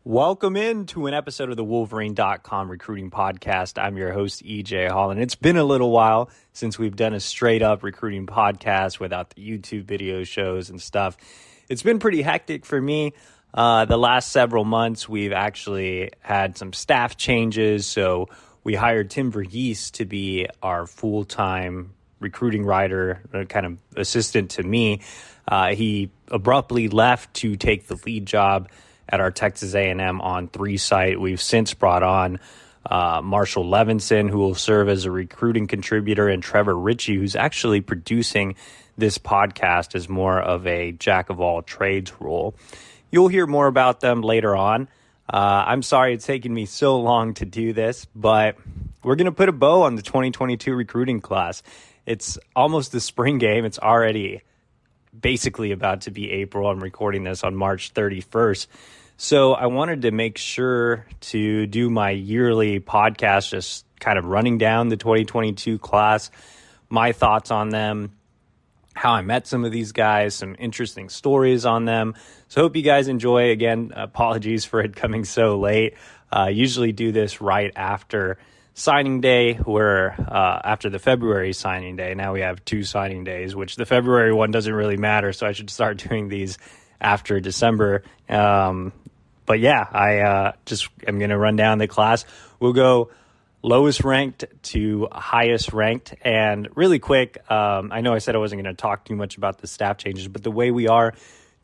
Welcome in to an episode of the Wolverine.com Recruiting Podcast. I'm your host, EJ Holland. It's been a little while since we've done a straight-up recruiting podcast without the YouTube video shows and stuff. It's been pretty hectic for me. The last several months, we've actually had some staff changes. So we hired Tim Verghese to be our full-time recruiting writer, kind of assistant to me. He abruptly left to take the lead job at our Texas A&M On3 site. We've since brought on Marshall Levinson, who will serve as a recruiting contributor, and Trevor Ritchie, who's actually producing this podcast as more of a jack-of-all-trades role. You'll hear more about them later on. I'm sorry it's taken me so long to do this, but we're going to put a bow on the 2022 recruiting class. It's almost the spring game. It's already basically about to be April. I'm recording this on March 31st. So I wanted to make sure to do my yearly podcast, just kind of running down the 2022 class, my thoughts on them, how I met some of these guys, some interesting stories on them. So hope you guys enjoy. Again, apologies for it coming so late. Usually do this right after signing day, where after the February signing day. Now we have two signing days, which the February one doesn't really matter, so I should start doing these after December. But yeah, I just am going to run down the class. We'll go lowest ranked to highest ranked. And really quick, I know I said I wasn't going to talk too much about the staff changes, but the way we are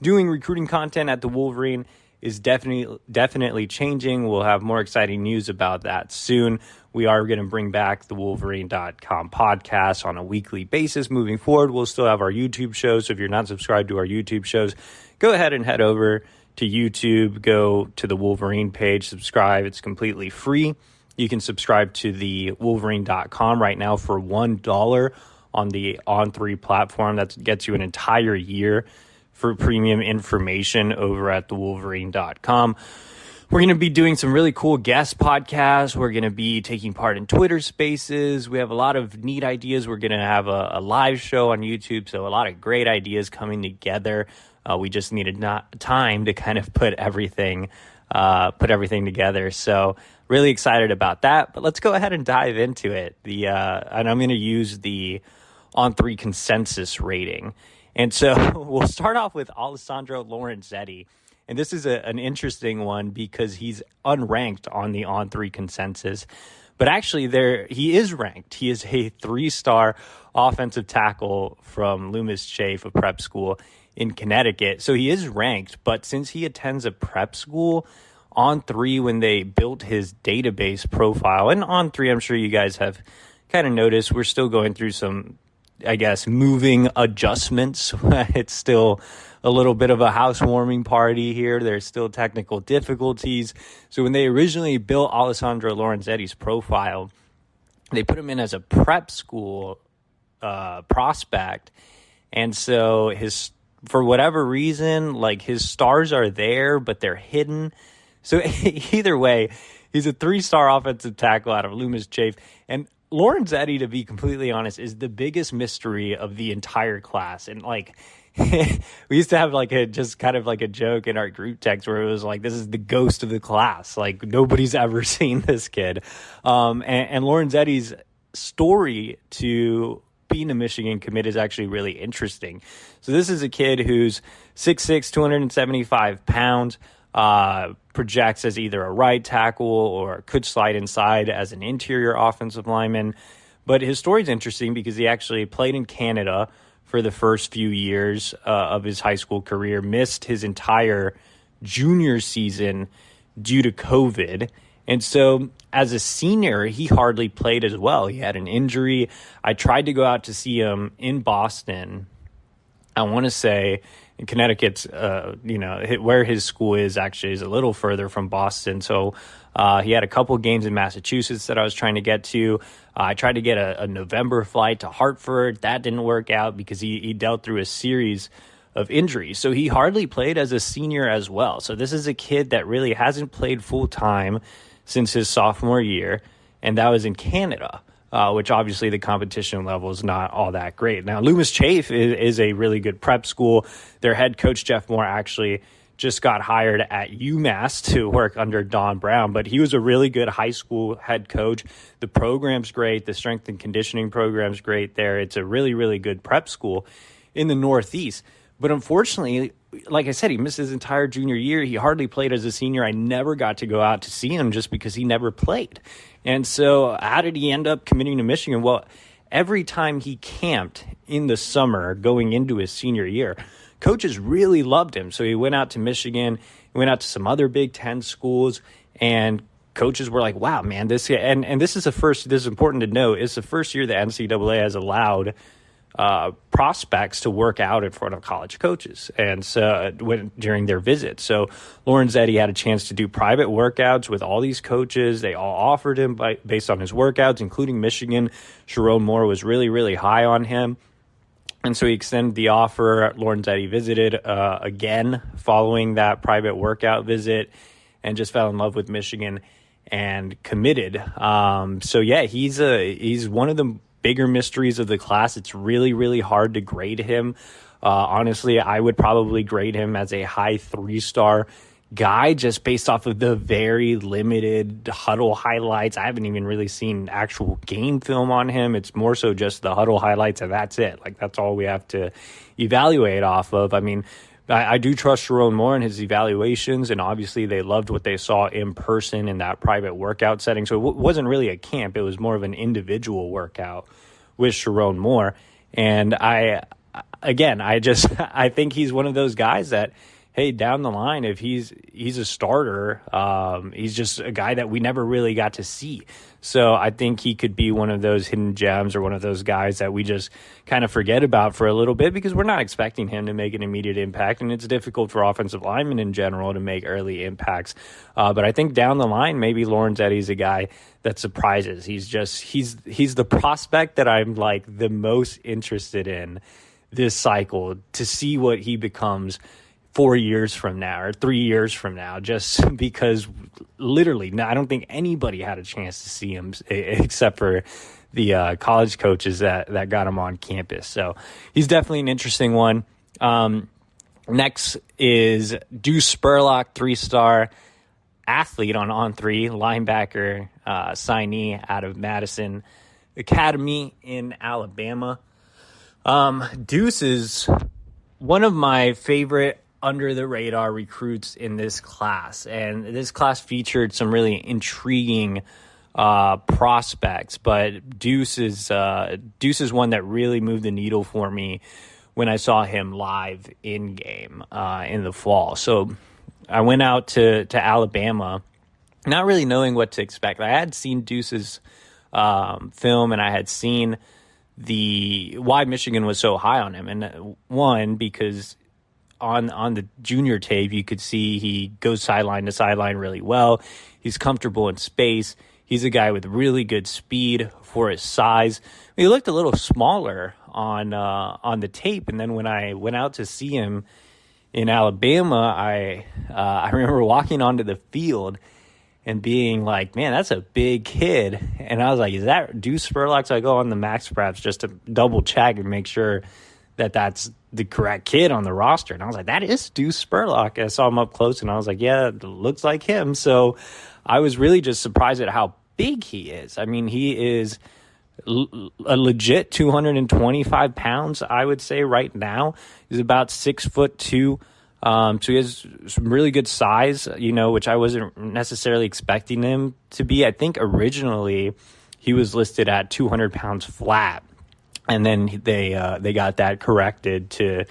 doing recruiting content at the Wolverine is definitely changing. We'll have more exciting news about that soon. We are going to bring back the Wolverine.com podcast on a weekly basis moving forward. We'll still have our YouTube shows, so if you're not subscribed to our YouTube shows, go ahead and head over to YouTube, go to the Wolverine page, subscribe. It's completely free. You can subscribe to the Wolverine.com right now for $1 on the On3 platform. That gets you an entire year for premium information over at the Wolverine.com. We're going to be doing some really cool guest podcasts. We're going to be taking part in Twitter Spaces. We have a lot of neat ideas. We're going to have a live show on YouTube, so a lot of great ideas coming together. We just needed time to kind of put everything together. So really excited about that. But let's go ahead and dive into it. And I'm going to use the On3 Consensus rating. And so we'll start off with Alessandro Lorenzetti. And this is an interesting one because he's unranked on the On3 Consensus. But actually, he is ranked. He is a 3-star offensive tackle from Loomis Chafe, a prep school in Connecticut. So he is ranked. But since he attends a prep school, On3, when they built his database profile, and On3, I'm sure you guys have kind of noticed, we're still going through some, I guess, moving adjustments. It's still a little bit of a housewarming party here. There's still technical difficulties. So when they originally built Alessandro Lorenzetti's profile, they put him in as a prep school prospect. And so for whatever reason, like, his stars are there, but they're hidden. So either way, he's a 3-star offensive tackle out of Loomis Chafe. And Lorenzetti, to be completely honest, is the biggest mystery of the entire class. And like, we used to have like just kind of like a joke in our group text where it was like, this is the ghost of the class. Like, nobody's ever seen this kid. And Lorenzetti's story to being a Michigan commit is actually really interesting. So this is a kid who's 6'6", 275 pounds, projects as either a right tackle or could slide inside as an interior offensive lineman. But his story is interesting because he actually played in Canada for the first few years of his high school career, missed his entire junior season due to COVID. And so as a senior, he hardly played as well. He had an injury. I tried to go out to see him in Boston. I want to say in Connecticut's, where his school is actually is a little further from Boston. So he had a couple games in Massachusetts that I was trying to get to. I tried to get a November flight to Hartford. That didn't work out because he dealt through a series of injuries. So he hardly played as a senior as well. So this is a kid that really hasn't played full time since his sophomore year, and that was in Canada. Which obviously the competition level is not all that great. Now, Loomis Chafe is a really good prep school. Their head coach, Jeff Moore, actually just got hired at UMass to work under Don Brown, but he was a really good high school head coach. The program's great. The strength and conditioning program's great there. It's a really, really good prep school in the Northeast. But unfortunately, like I said, he missed his entire junior year. He hardly played as a senior. I never got to go out to see him just because he never played. And so how did he end up committing to Michigan? Well, every time he camped in the summer going into his senior year, coaches really loved him. So he went out to Michigan, he went out to some other Big Ten schools, and coaches were like, wow, man, this is important to note, it's the first year the NCAA has allowed prospects to work out in front of college coaches and so during their visit. So Lorenzetti had a chance to do private workouts with all these coaches. They all offered him based on his workouts, including Michigan. Sharon Moore was really, really high on him. And so he extended the offer. Lorenzetti visited again following that private workout visit and just fell in love with Michigan and committed. So yeah, he's one of the bigger mysteries of the class. It's really, really hard to grade him. Honestly, I would probably grade him as a high 3-star guy just based off of the very limited huddle highlights. I haven't even really seen actual game film on him. It's more so just the huddle highlights, and that's it. Like, that's all we have to evaluate off of. I mean, I do trust Sharon Moore in his evaluations, and obviously they loved what they saw in person in that private workout setting. So it wasn't really a camp. It was more of an individual workout with Sharon Moore. And I think he's one of those guys that, hey, down the line, if he's a starter, he's just a guy that we never really got to see. So I think he could be one of those hidden gems or one of those guys that we just kind of forget about for a little bit because we're not expecting him to make an immediate impact, and it's difficult for offensive linemen in general to make early impacts. But I think down the line, maybe Lorenzetti's a guy that surprises. He's the prospect that I'm like the most interested in this cycle to see what he becomes 4 years from now or 3 years from now, just because literally I don't think anybody had a chance to see him except for the college coaches that got him on campus. So he's definitely an interesting one. Next is Deuce Spurlock, 3-star athlete on On3, linebacker, signee out of Madison Academy in Alabama. Deuce is one of my favorite under-the-radar recruits in this class, and this class featured some really intriguing prospects, but Deuce is one that really moved the needle for me when I saw him live in-game in the fall. So I went out to Alabama not really knowing what to expect. I had seen Deuce's film, and I had seen why Michigan was so high on him. And one, because on the junior tape, you could see he goes sideline to sideline really well. He's comfortable in space. He's a guy with really good speed for his size. He looked a little smaller on the tape, and then when I went out to see him in Alabama, I remember walking onto the field and being like, man, that's a big kid. And I was like, is that Deuce Spurlock? So I go on the Max Preps just to double check and make sure that that's the correct kid on the roster. And I was like, that is Deuce Spurlock. I saw him up close, and I was like, yeah, it looks like him. So I was really just surprised at how big he is. I mean, he is a legit 225 pounds, I would say, right now. He's about 6'2". So he has some really good size, which I wasn't necessarily expecting him to be. I think originally he was listed at 200 pounds flat, and then they got that corrected to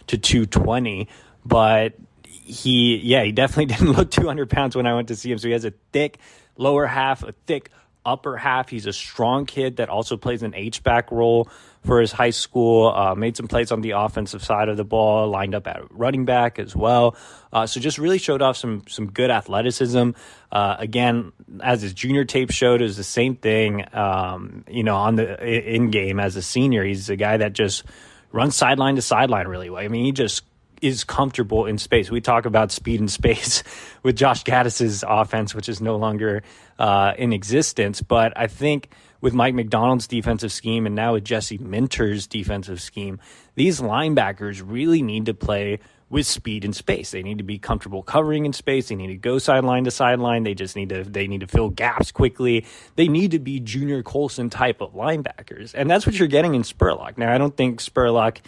220. But he definitely didn't look 200 pounds when I went to see him. So he has a thick lower half, a thick upper half. He's a strong kid that also plays an H-back role for his high school, made some plays on the offensive side of the ball, lined up at running back as well. So just really showed off some good athleticism. Again, as his junior tape showed, it was the same thing, on the in-game as a senior. He's a guy that just runs sideline to sideline really well. I mean, he just is comfortable in space. We talk about speed in space with Josh Gaddis's offense, which is no longer in existence. But I think with Mike McDonald's defensive scheme and now with Jesse Minter's defensive scheme, these linebackers really need to play with speed and space. They need to be comfortable covering in space. They need to go sideline to sideline. They need to fill gaps quickly. They need to be junior Colston type of linebackers. And that's what you're getting in Spurlock. Now, I don't think Spurlock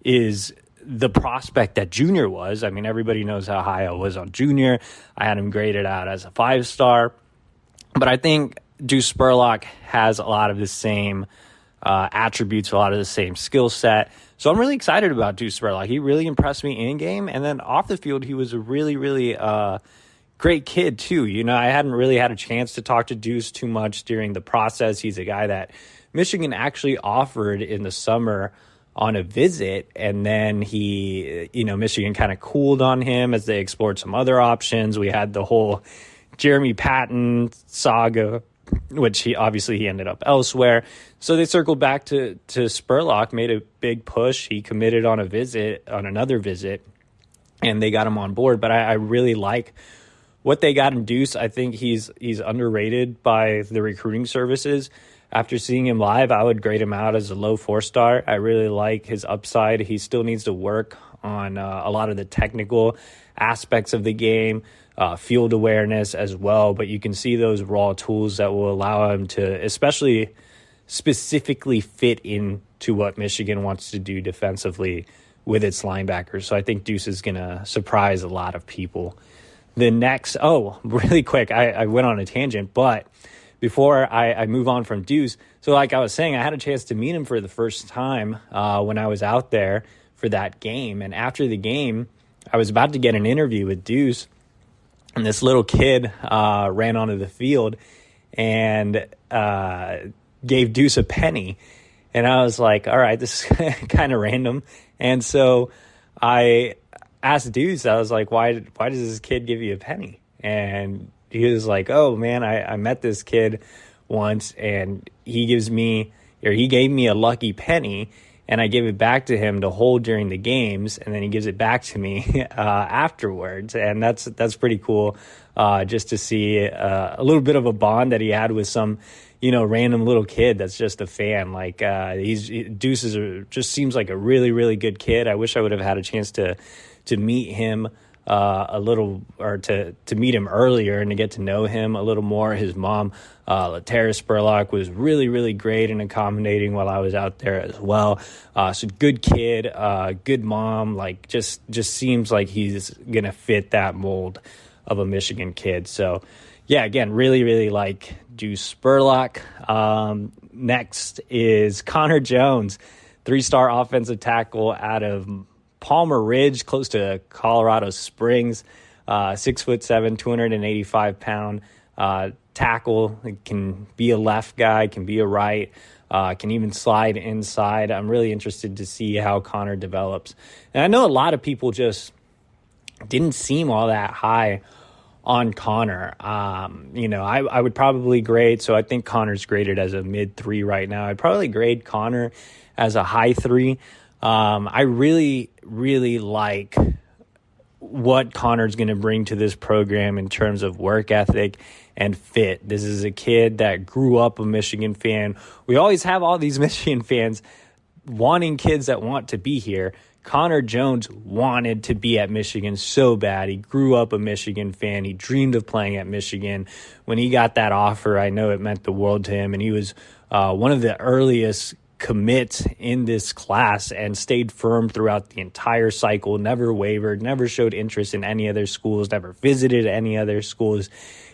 is the prospect that Junior was. I mean, everybody knows how high I was on Junior. I had him graded out as a 5-star. But I think Deuce Spurlock has a lot of the same attributes, a lot of the same skill set. So I'm really excited about Deuce Spurlock. He really impressed me in game, and then off the field, he was a really, really great kid too. You know, I hadn't really had a chance to talk to Deuce too much during the process. He's a guy that Michigan actually offered in the summer on a visit, and then Michigan kind of cooled on him as they explored some other options. We had the whole Jeremy Patton saga, which he ended up elsewhere. So they circled back to Spurlock, made a big push. He committed on another visit, and they got him on board. But I really like what they got in Deuce. I think he's underrated by the recruiting services. After seeing him live, I would grade him out as a low 4-star. I really like his upside. He still needs to work on a lot of the technical aspects of the game, field awareness as well. But you can see those raw tools that will allow him to especially specifically fit into what Michigan wants to do defensively with its linebackers. So I think Deuce is going to surprise a lot of people. The next, really quick, I went on a tangent, but before I move on from Deuce, so like I was saying, I had a chance to meet him for the first time when I was out there for that game. And after the game, I was about to get an interview with Deuce, and this little kid ran onto the field and gave Deuce a penny. And I was like, all right, this is kind of random. And so I asked Deuce, I was like, why does this kid give you a penny? And he was like, oh, man, I met this kid once, and he gave me a lucky penny, and I gave it back to him to hold during the games, and then he gives it back to me afterwards. And that's pretty cool just to see a little bit of a bond that he had with some, random little kid that's just a fan. Like Deuce just seems like a really, really good kid. I wish I would have had a chance to meet him a little, or to meet him earlier and to get to know him a little more. His mom, Latera Spurlock, was really, really great and accommodating while I was out there as well. So good kid, good mom, like just seems like he's going to fit that mold of a Michigan kid. So yeah, again, really, really like Deuce Spurlock. Next is Connor Jones, 3-star offensive tackle out of Palmer Ridge, close to Colorado Springs, 6'7", 285-pound tackle. Can be a left guy, can be a right, can even slide inside. I'm really interested to see how Connor develops. And I know a lot of people just didn't seem all that high on Connor. I would probably grade, so I think Connor's graded as a mid-3 right now. I'd probably grade Connor as a high 3. I really, really like what Connor's going to bring to this program in terms of work ethic and fit. This is a kid that grew up a Michigan fan. We always have all these Michigan fans wanting kids that want to be here. Connor Jones wanted to be at Michigan so bad. He grew up a Michigan fan. He dreamed of playing at Michigan. When he got that offer, I know it meant the world to him, and he was one of the earliest commit in this class and stayed firm throughout the entire cycle, never wavered, never showed interest in any other schools, never visited any other schools.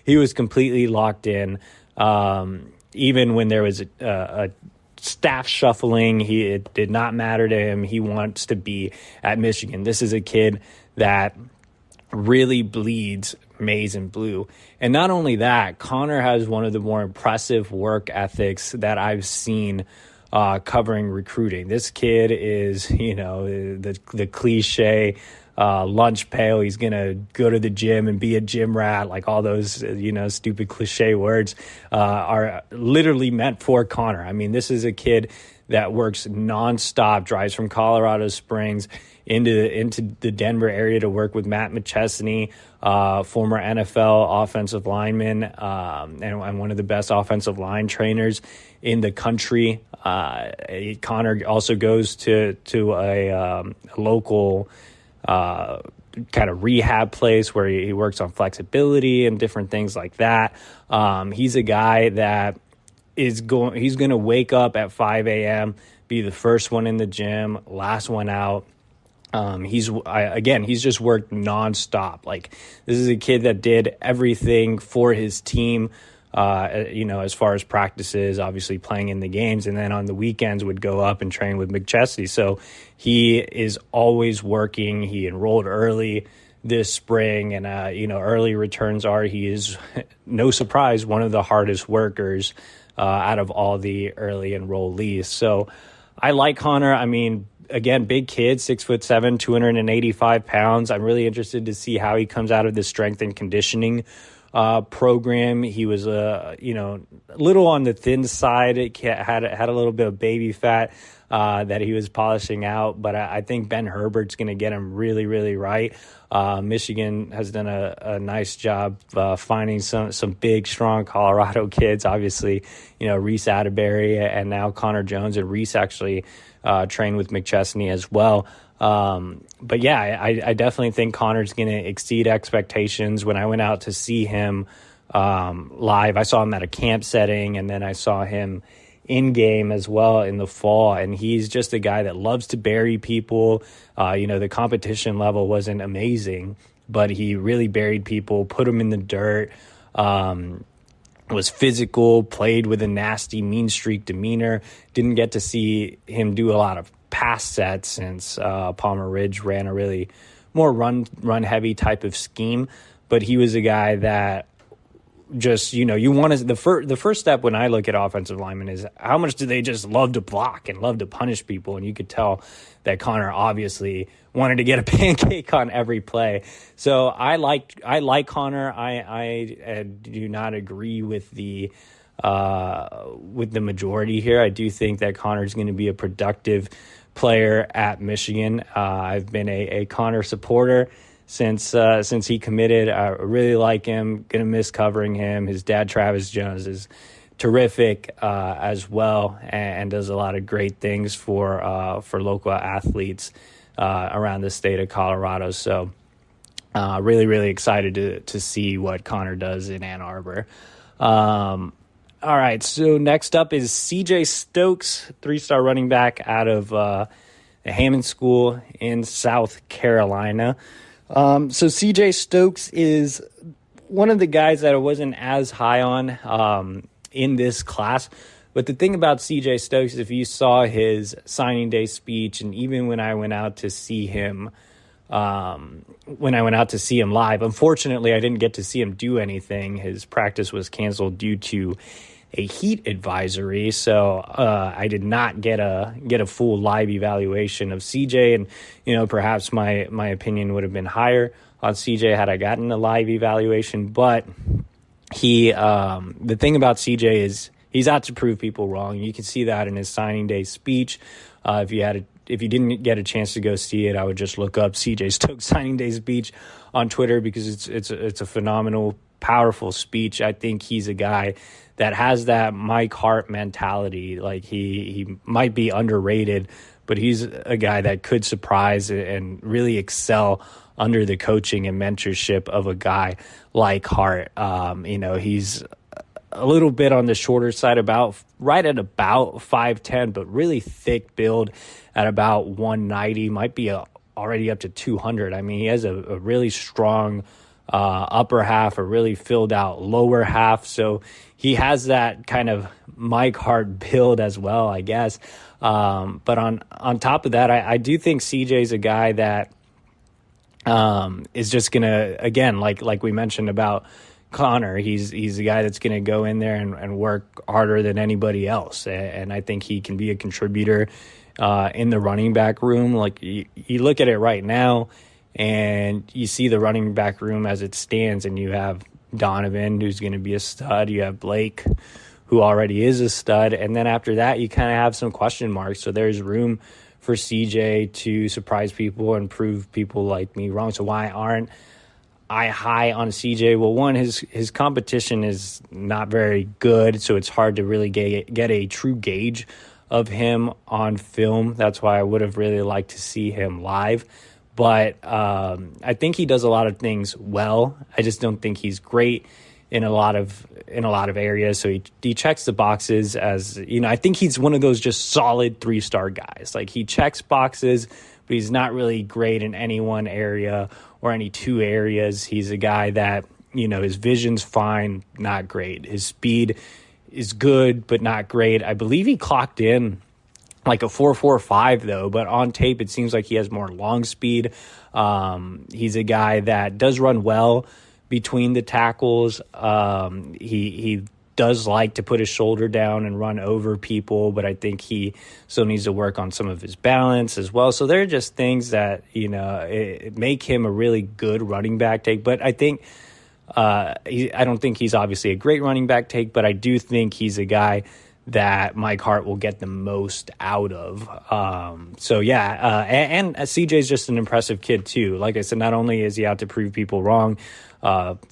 He was completely locked in. Even when there was a staff shuffling, it did not matter to him. He wants to be at Michigan. This is a kid that really bleeds maize and blue. And not only that, Connor has one of the more impressive work ethics that I've seen covering recruiting. This kid is, the cliche lunch pail. He's going to go to the gym and be a gym rat. Like all those, stupid cliche words are literally meant for Connor. I mean, this is a kid that works nonstop, drives from Colorado Springs into the Denver area to work with Matt McChesney, former NFL offensive lineman, and one of the best offensive line trainers in the country. Connor also goes to a local kind of rehab place where he works on flexibility and different things like that. He's a guy that he's going to wake up at 5 a.m., be the first one in the gym, last one out. He's just worked nonstop. Like, this is a kid that did everything for his team, as far as practices, obviously playing in the games, and then on the weekends would go up and train with McChesney. So he is always working. He enrolled early this spring, and, early returns are he is, no surprise, one of the hardest workers out of all the early enrollees. So I like Connor. I mean, again, big kid, 6'7", 285 pounds. I'm really interested to see how he comes out of the strength and conditioning program. He was a little on the thin side. It had a little bit of baby fat that he was polishing out, but I think Ben Herbert's going to get him really, really right. Michigan has done a nice job finding some big, strong Colorado kids. Obviously, Reese Atterbury and now Connor Jones, and Reese actually trained with McChesney as well. But yeah, I definitely think Connor's going to exceed expectations. When I went out to see him live, I saw him at a camp setting, and then I saw him in game as well in the fall, and he's just a guy that loves to bury people. The competition level wasn't amazing, but he really buried people, put them in the dirt, was physical, played with a nasty, mean streak demeanor. Didn't get to see him do a lot of pass sets since Palmer Ridge ran a really more run heavy type of scheme, but he was a guy that just, you want to, the first step when I look at offensive linemen is how much do they just love to block and love to punish people. And you could tell that Connor obviously wanted to get a pancake on every play. So I like Connor. I do not agree with the majority here. I do think that Connor's going to be a productive player at Michigan. I've been a Connor supporter since he committed. I really like him. Gonna miss covering him. His dad, Travis Jones, is terrific as well, and does a lot of great things for local athletes around the state of Colorado. So really, really excited to see what Connor does in Ann Arbor. All right, so next up is CJ Stokes, 3-star running back out of the Hammond School in South Carolina. So CJ Stokes is one of the guys that I wasn't as high on in this class. But the thing about CJ Stokes, if you saw his signing day speech, and even when I went out to see him, live, unfortunately, I didn't get to see him do anything. His practice was canceled due to a heat advisory, so I did not get a full live evaluation of CJ, and perhaps my opinion would have been higher on CJ had I gotten a live evaluation. But the thing about CJ is he's out to prove people wrong. You can see that in his signing day speech. If you didn't get a chance to go see it, I would just look up CJ Stokes signing day speech on Twitter, because it's a phenomenal, powerful speech. I think he's a guy that has that Mike Hart mentality. Like, he might be underrated, but he's a guy that could surprise and really excel under the coaching and mentorship of a guy like Hart. He's a little bit on the shorter side, right at about 5'10", but really thick build at about 190, might be already up to 200. I mean, he has a really strong upper half, a really filled out lower half. So he has that kind of Mike Hart build as well, I guess. But on top of that, I do think CJ's a guy that is just going to, again, like we mentioned about Connor, he's a guy that's going to go in there and work harder than anybody else. And I think he can be a contributor in the running back room. Like, you look at it right now, and you see the running back room as it stands, and you have Donovan, who's going to be a stud. You have Blake, who already is a stud. And then after that, you kind of have some question marks. So there's room for CJ to surprise people and prove people like me wrong. So why aren't I high on CJ? Well, one, his competition is not very good, so it's hard to really get a true gauge of him on film. That's why I would have really liked to see him live. But I think he does a lot of things well. I just don't think he's great in a lot of areas. So he checks the boxes as, I think he's one of those just solid 3-star guys. Like, he checks boxes, but he's not really great in any one area or any two areas. He's a guy that, his vision's fine, not great. His speed is good, but not great. I believe he clocked in like a 4.45 though, but on tape it seems like he has more long speed. He's a guy that does run well between the tackles. He does like to put his shoulder down and run over people, but I think he still needs to work on some of his balance as well. So there are just things that, it make him a really good running back take. But I think I don't think he's obviously a great running back take, but I do think he's a guy that Mike Hart will get the most out of. And CJ's just an impressive kid too. Like I said, not only is he out to prove people wrong,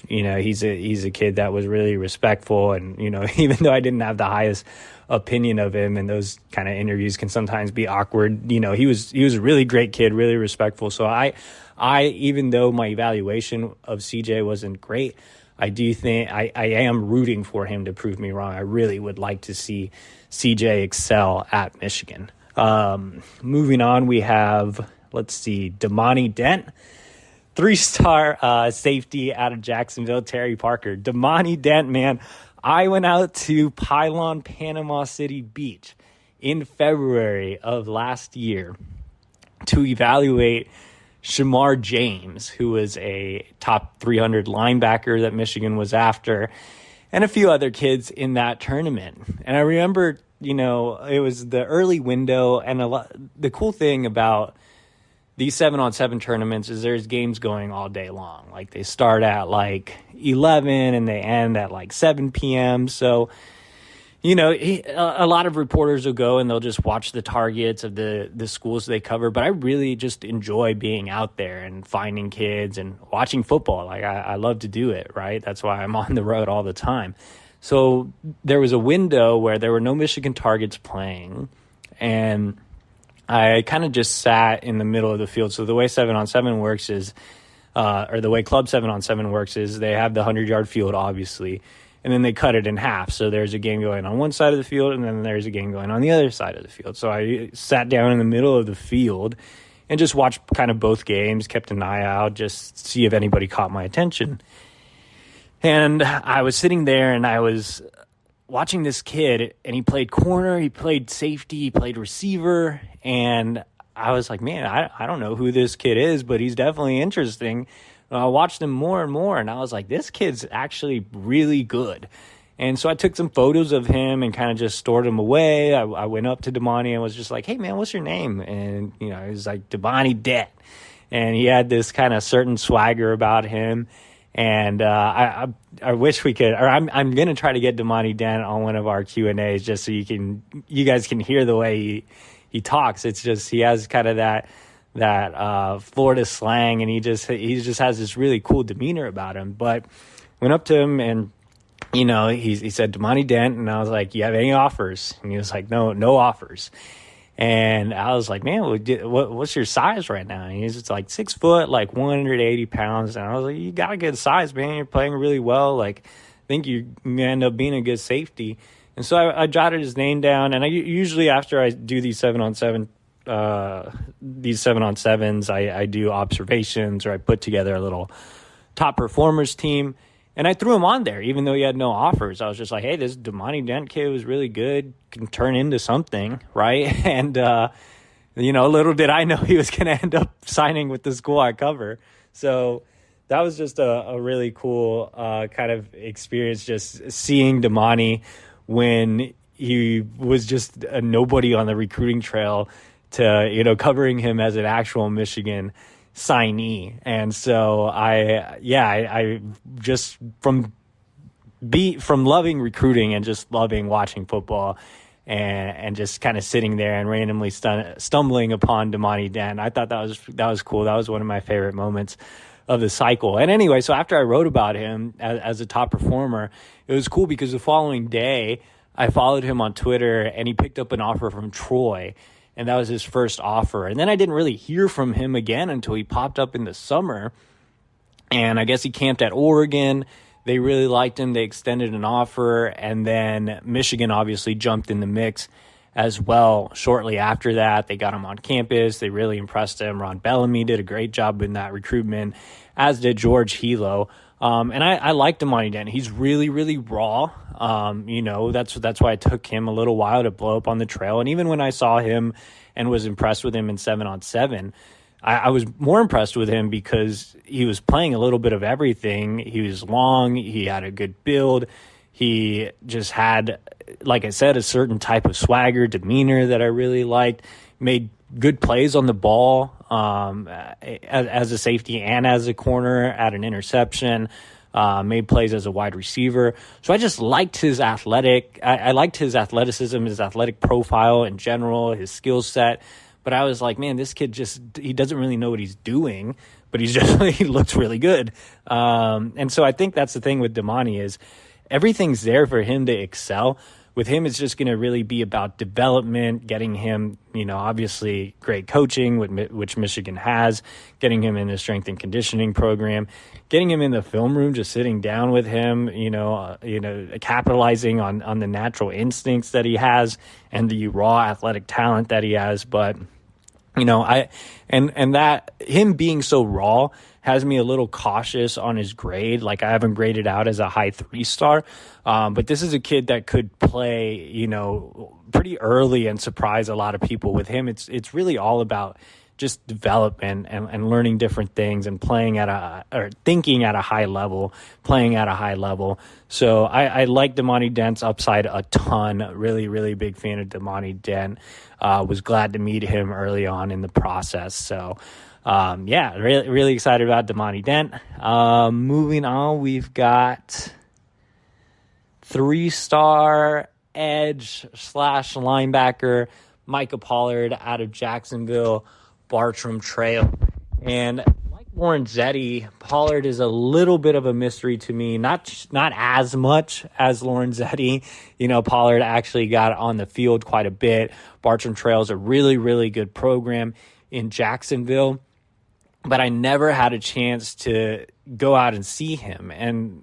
he's a kid that was really respectful, and even though I didn't have the highest opinion of him, and those kind of interviews can sometimes be awkward, he was a really great kid, really respectful. So I even though my evaluation of CJ wasn't great, I do think I am rooting for him to prove me wrong. I really would like to see CJ excel at Michigan. Moving on, we have, Damani Dent, 3-star safety out of Jacksonville, Terry Parker. Damani Dent, man, I went out to Pylon, Panama City Beach in February of last year to evaluate Shamar James, who was a top 300 linebacker that Michigan was after, and a few other kids in that tournament. And I remember, it was the early window, and the cool thing about these 7-on-7 tournaments is there's games going all day long. Like, they start at 11 and they end at 7 p.m. So, a lot of reporters will go and they'll just watch the targets of the schools they cover. But I really just enjoy being out there and finding kids and watching football. I love to do it, right? That's why I'm on the road all the time. So there was a window where there were no Michigan targets playing, and I kind of just sat in the middle of the field. So the way 7-on-7 works is, or the way Club 7-on-7 works is they have the 100-yard field, obviously, and then they cut it in half. So there's a game going on one side of the field, and then there's a game going on the other side of the field. So I sat down in the middle of the field and just watched kind of both games, kept an eye out, just see if anybody caught my attention. And I was sitting there, and I was watching this kid, and he played corner, he played safety, he played receiver, and I was like, man, I don't know who this kid is, but he's definitely interesting. I watched him more and more, and I was like, this kid's actually really good. And so I took some photos of him and kind of just stored them away. I went up to Damani and was just like, hey, man, what's your name? And, he was like, Damani Dent. And he had this kind of certain swagger about him. And I wish we could, or I'm going to try to get Damani Dent on one of our Q&As just so you guys can hear the way he talks. It's just, he has kind of that Florida slang, and he just has this really cool demeanor about him. But went up to him, and he said Damani Dent, and I was like, you have any offers? And he was like, no offers. And I was like, man, what's your size right now? And he's just like 6 foot, 180 pounds. And I was like, you got a good size, man. You're playing really well. I think you end up being a good safety. And so I jotted his name down, and I usually, after I do these 7-on-7 7-on-7s, I do observations, or I put together a little top performers team, and I threw him on there even though he had no offers. I was just like, hey, this Damani Dent kid was really good, can turn into something, right? And little did I know he was going to end up signing with the school I cover. So that was just a really cool kind of experience, just seeing Damani when he was just a nobody on the recruiting trail to, covering him as an actual Michigan signee. And so I just from loving recruiting and just loving watching football and just kind of sitting there and randomly stumbling upon Damani Dent, I thought that was cool. That was one of my favorite moments of the cycle. And anyway, so after I wrote about him as a top performer, it was cool because the following day I followed him on Twitter, and he picked up an offer from Troy. and that was his first offer. And then I didn't really hear from him again until he popped up in the summer, and I guess he camped at Oregon. They really liked him. They extended an offer, and then Michigan obviously jumped in the mix as well. Shortly after that, they got him on campus. They really impressed him. Ron Bellamy did a great job in that recruitment, as did George Hilo. And I liked Damani Dent. He's really, really raw. That's why it took him a little while to blow up on the trail. And even when I saw him and was impressed with him in 7-on-7, I was more impressed with him because he was playing a little bit of everything. He was long. He had a good build. He just had, like I said, a certain type of swagger, demeanor that I really liked. Made good plays on the ball as a safety and as a corner at an interception. Made plays as a wide receiver. So I just liked his I liked his athleticism, his athletic profile in general, his skill set. But I was like, man, this kid he doesn't really know what he's doing, but he looks really good. And so I think that's the thing with Damani is everything's there for him to excel. With him, it's just going to really be about development, getting him, obviously great coaching, which Michigan has, getting him in the strength and conditioning program, getting him in the film room, just sitting down with him, capitalizing on the natural instincts that he has and the raw athletic talent that he has. But, that him being so raw has me a little cautious on his grade. Like, I haven't graded out as a high 3-star. But this is a kid that could play, pretty early and surprise a lot of people. With him, it's really all about just development and learning different things and thinking at a high level, playing at a high level. So I like Damani Dent's upside a ton. Really, really big fan of Damani Dent. Was glad to meet him early on in the process. So, really, really excited about Damani Dent. Moving on, we've got 3-star edge / linebacker Micah Pollard out of Jacksonville, Bartram Trail. And like Lorenzetti, Pollard is a little bit of a mystery to me. Not as much as Lorenzetti. Pollard actually got on the field quite a bit. Bartram Trail is a really, really good program in Jacksonville. But I never had a chance to go out and see him. And,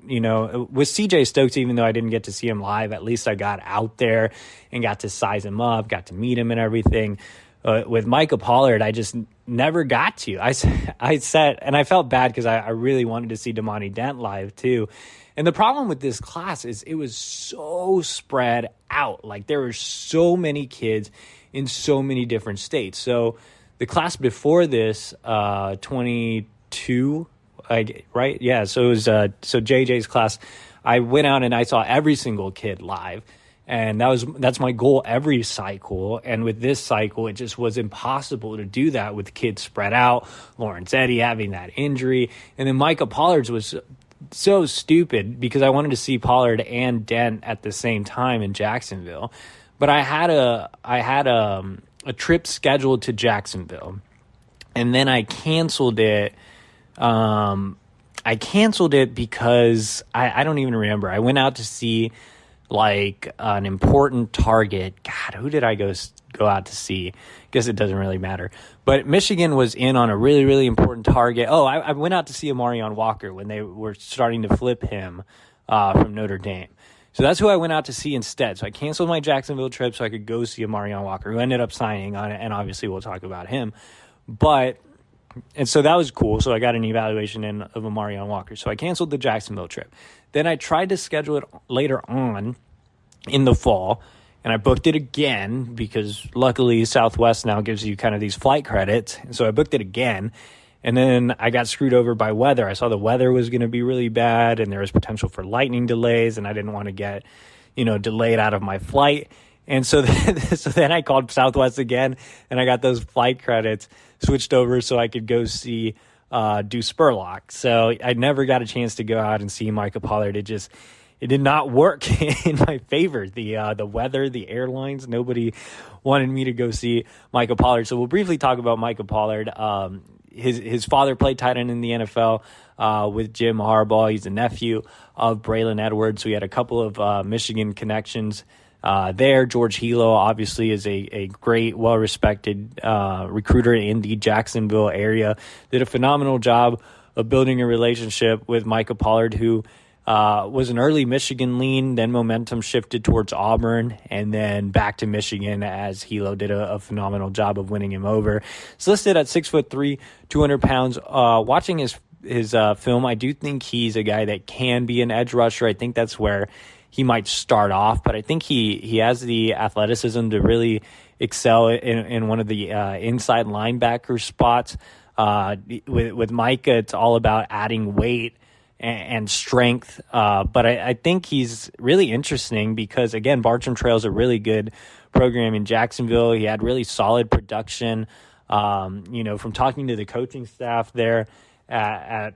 with CJ Stokes, even though I didn't get to see him live, at least I got out there and got to size him up, got to meet him and everything. With Micah Pollard, I just never got to. I said, and I felt bad because I really wanted to see Damani Dent live too. And the problem with this class is it was so spread out. Like, there were so many kids in so many different states. So the class before this, 22, right? Yeah, so it was JJ's class. I went out and I saw every single kid live, and that's my goal every cycle. And with this cycle, it just was impossible to do that with kids spread out. Lorenzetti having that injury, and then Micah Pollard's was so stupid because I wanted to see Pollard and Dent at the same time in Jacksonville, but I had a trip scheduled to Jacksonville, and then I canceled it. Because I don't even remember. I went out to see like an important target. God, who did I go out to see? Guess it doesn't really matter. But Michigan was in on a really, really important target. Oh, I went out to see Omarion Walker when they were starting to flip him from Notre Dame. So that's who I went out to see instead. So I canceled my Jacksonville trip so I could go see Omarion Walker, who ended up signing on it, and obviously we'll talk about him. And so that was cool. So I got an evaluation of Omarion Walker. So I canceled the Jacksonville trip. Then I tried to schedule it later on in the fall, and I booked it again because luckily Southwest now gives you kind of these flight credits. And so I booked it again. And then I got screwed over by weather. I saw the weather was going to be really bad, and there was potential for lightning delays, and I didn't want to get, delayed out of my flight. And so then I called Southwest again, and I got those flight credits switched over so I could go see Deuce Spurlock. So I never got a chance to go out and see Micah Pollard. It did not work in my favor. The weather, the airlines, nobody wanted me to go see Micah Pollard. So we'll briefly talk about Micah Pollard. His father played tight end in the NFL with Jim Harbaugh. He's a nephew of Braylon Edwards. So he had a couple of Michigan connections there. George Hilo obviously is a great, well-respected recruiter in the Jacksonville area. Did a phenomenal job of building a relationship with Micah Pollard, who was an early Michigan lean, then momentum shifted towards Auburn, and then back to Michigan as Hilo did a phenomenal job of winning him over. He's listed at 6'3", 200 pounds. Watching his film, I do think he's a guy that can be an edge rusher. I think that's where he might start off, but I think he has the athleticism to really excel in one of the inside linebacker spots. With Micah, it's all about adding weight and strength, but I think he's really interesting because, again, Bartram Trail's a really good program in Jacksonville. He had really solid production, from talking to the coaching staff there at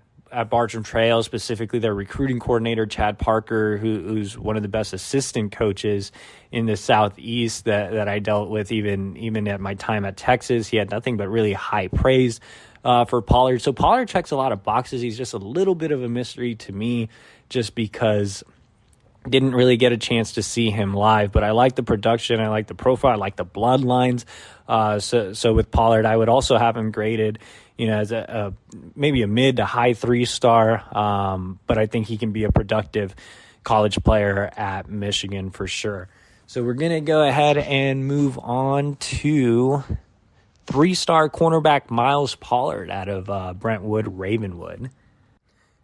Bartram Trail, specifically their recruiting coordinator, Chad Parker, who's one of the best assistant coaches in the Southeast that I dealt with, even at my time at Texas. He had nothing but really high praise for Pollard. So Pollard checks a lot of boxes. He's just a little bit of a mystery to me just because I didn't really get a chance to see him live, but I like the production. I like the profile. I like the bloodlines. So with Pollard, I would also have him graded, as maybe a mid to high 3-star. But I think he can be a productive college player at Michigan for sure. So we're going to go ahead and move on to 3-star cornerback Miles Pollard out of Brentwood Ravenwood.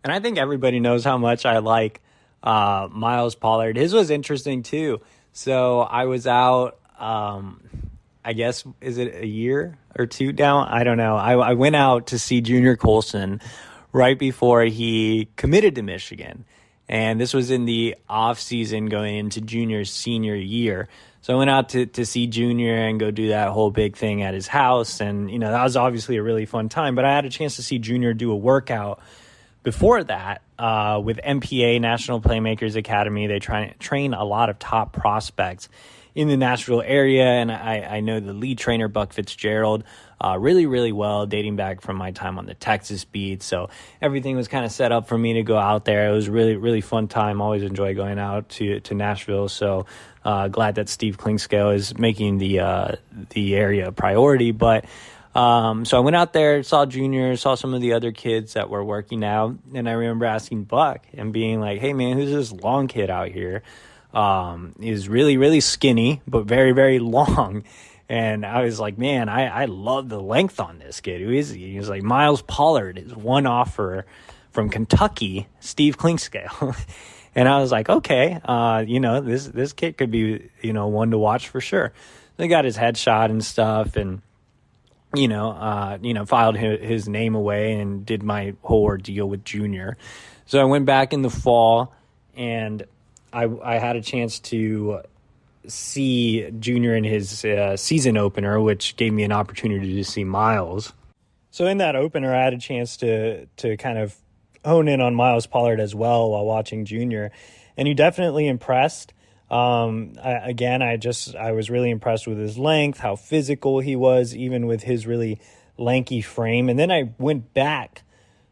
And I think everybody knows how much I like Miles Pollard. His was interesting too. So I was out, I guess, is it a year or two down? I don't know. I went out to see Junior Colston right before he committed to Michigan. And this was in the off season going into Junior's senior year. So I went out to see Junior and go do that whole big thing at his house. And, that was obviously a really fun time. But I had a chance to see Junior do a workout before that with MPA, National Playmakers Academy. They train a lot of top prospects in the Nashville area. And I know the lead trainer, Buck Fitzgerald, really, really well, dating back from my time on the Texas beat. So everything was kind of set up for me to go out there. It was a really, really fun time. Always enjoy going out to Nashville. So glad that Steve Klingscale is making the area a priority. But so I went out there, saw Junior, saw some of the other kids that were working out. And I remember asking Buck and being like, hey, man, who's this long kid out here? He's really, really skinny, but very, very long. And I was like, man, I love the length on this kid. Who is he? He was like, Miles Pollard is one offer from Kentucky, Steve Klingscale. And I was like, okay, this kid could be, one to watch for sure. They got his headshot and stuff, and filed his name away and did my whole ordeal with Junior. So I went back in the fall, and I had a chance to see Junior in his season opener, which gave me an opportunity to see Miles. So in that opener, I had a chance to kind of hone in on Miles Pollard as well while watching Junior, and he definitely impressed. I was really impressed with his length, how physical he was, even with his really lanky frame. And then I went back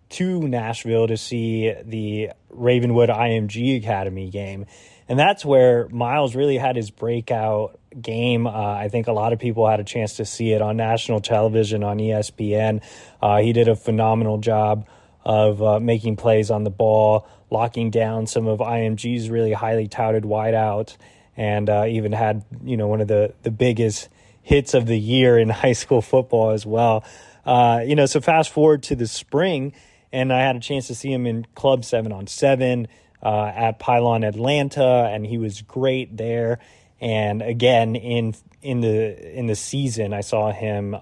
to Nashville to see the Ravenwood IMG Academy game. And that's where Miles really had his breakout game. I think a lot of people had a chance to see it on national television, on ESPN. He did a phenomenal job of making plays on the ball, locking down some of IMG's really highly touted wideouts, and even had, one of the biggest hits of the year in high school football as well. So fast forward to the spring, and I had a chance to see him in Club 7-on-7 at Pylon Atlanta, and he was great there. And again, in the season, I saw him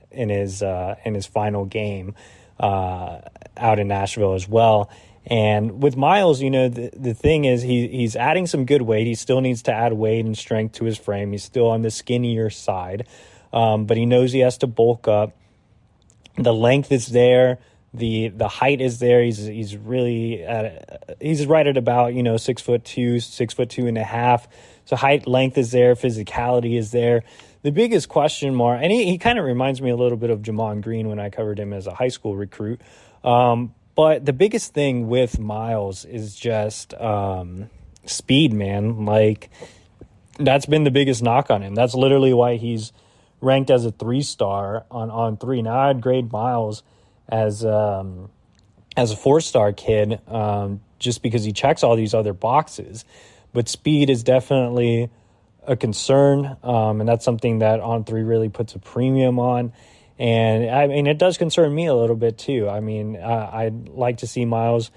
in his final game out in Nashville as well. And with Miles, the thing is he's adding some good weight. He still needs to add weight and strength to his frame. He's still on the skinnier side, but he knows he has to bulk up. The length is there. The height is there. He's really he's right at about 6'2", 6'2.5". So height, length is there. Physicality is there. The biggest question mark, and he kind of reminds me a little bit of Jamon Green when I covered him as a high school recruit. But the biggest thing with Miles is just speed, man. Like, that's been the biggest knock on him. That's literally why he's ranked as a 3-star on On3. Now, I'd grade Miles as a 4-star kid just because he checks all these other boxes. But speed is definitely a concern, and that's something that On3 really puts a premium on. And, I mean, it does concern me a little bit, too. I mean, I'd like to see Miles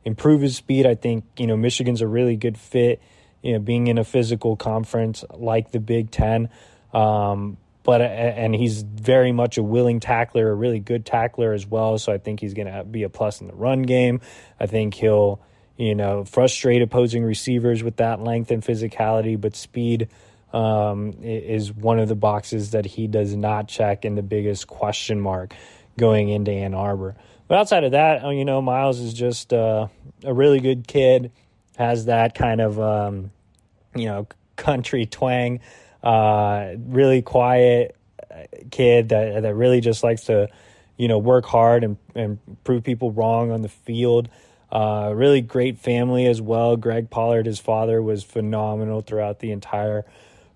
improve his speed. I think, Michigan's a really good fit, being in a physical conference like the Big Ten. And he's very much a willing tackler, a really good tackler as well. So I think he's going to be a plus in the run game. I think he'll, frustrate opposing receivers with that length and physicality, but speed is one of the boxes that he does not check, and the biggest question mark going into Ann Arbor. But outside of that, Miles is just a really good kid, has that kind of, country twang, really quiet kid that really just likes to, work hard and prove people wrong on the field. Really great family as well. Greg Pollard, his father, was phenomenal throughout the entire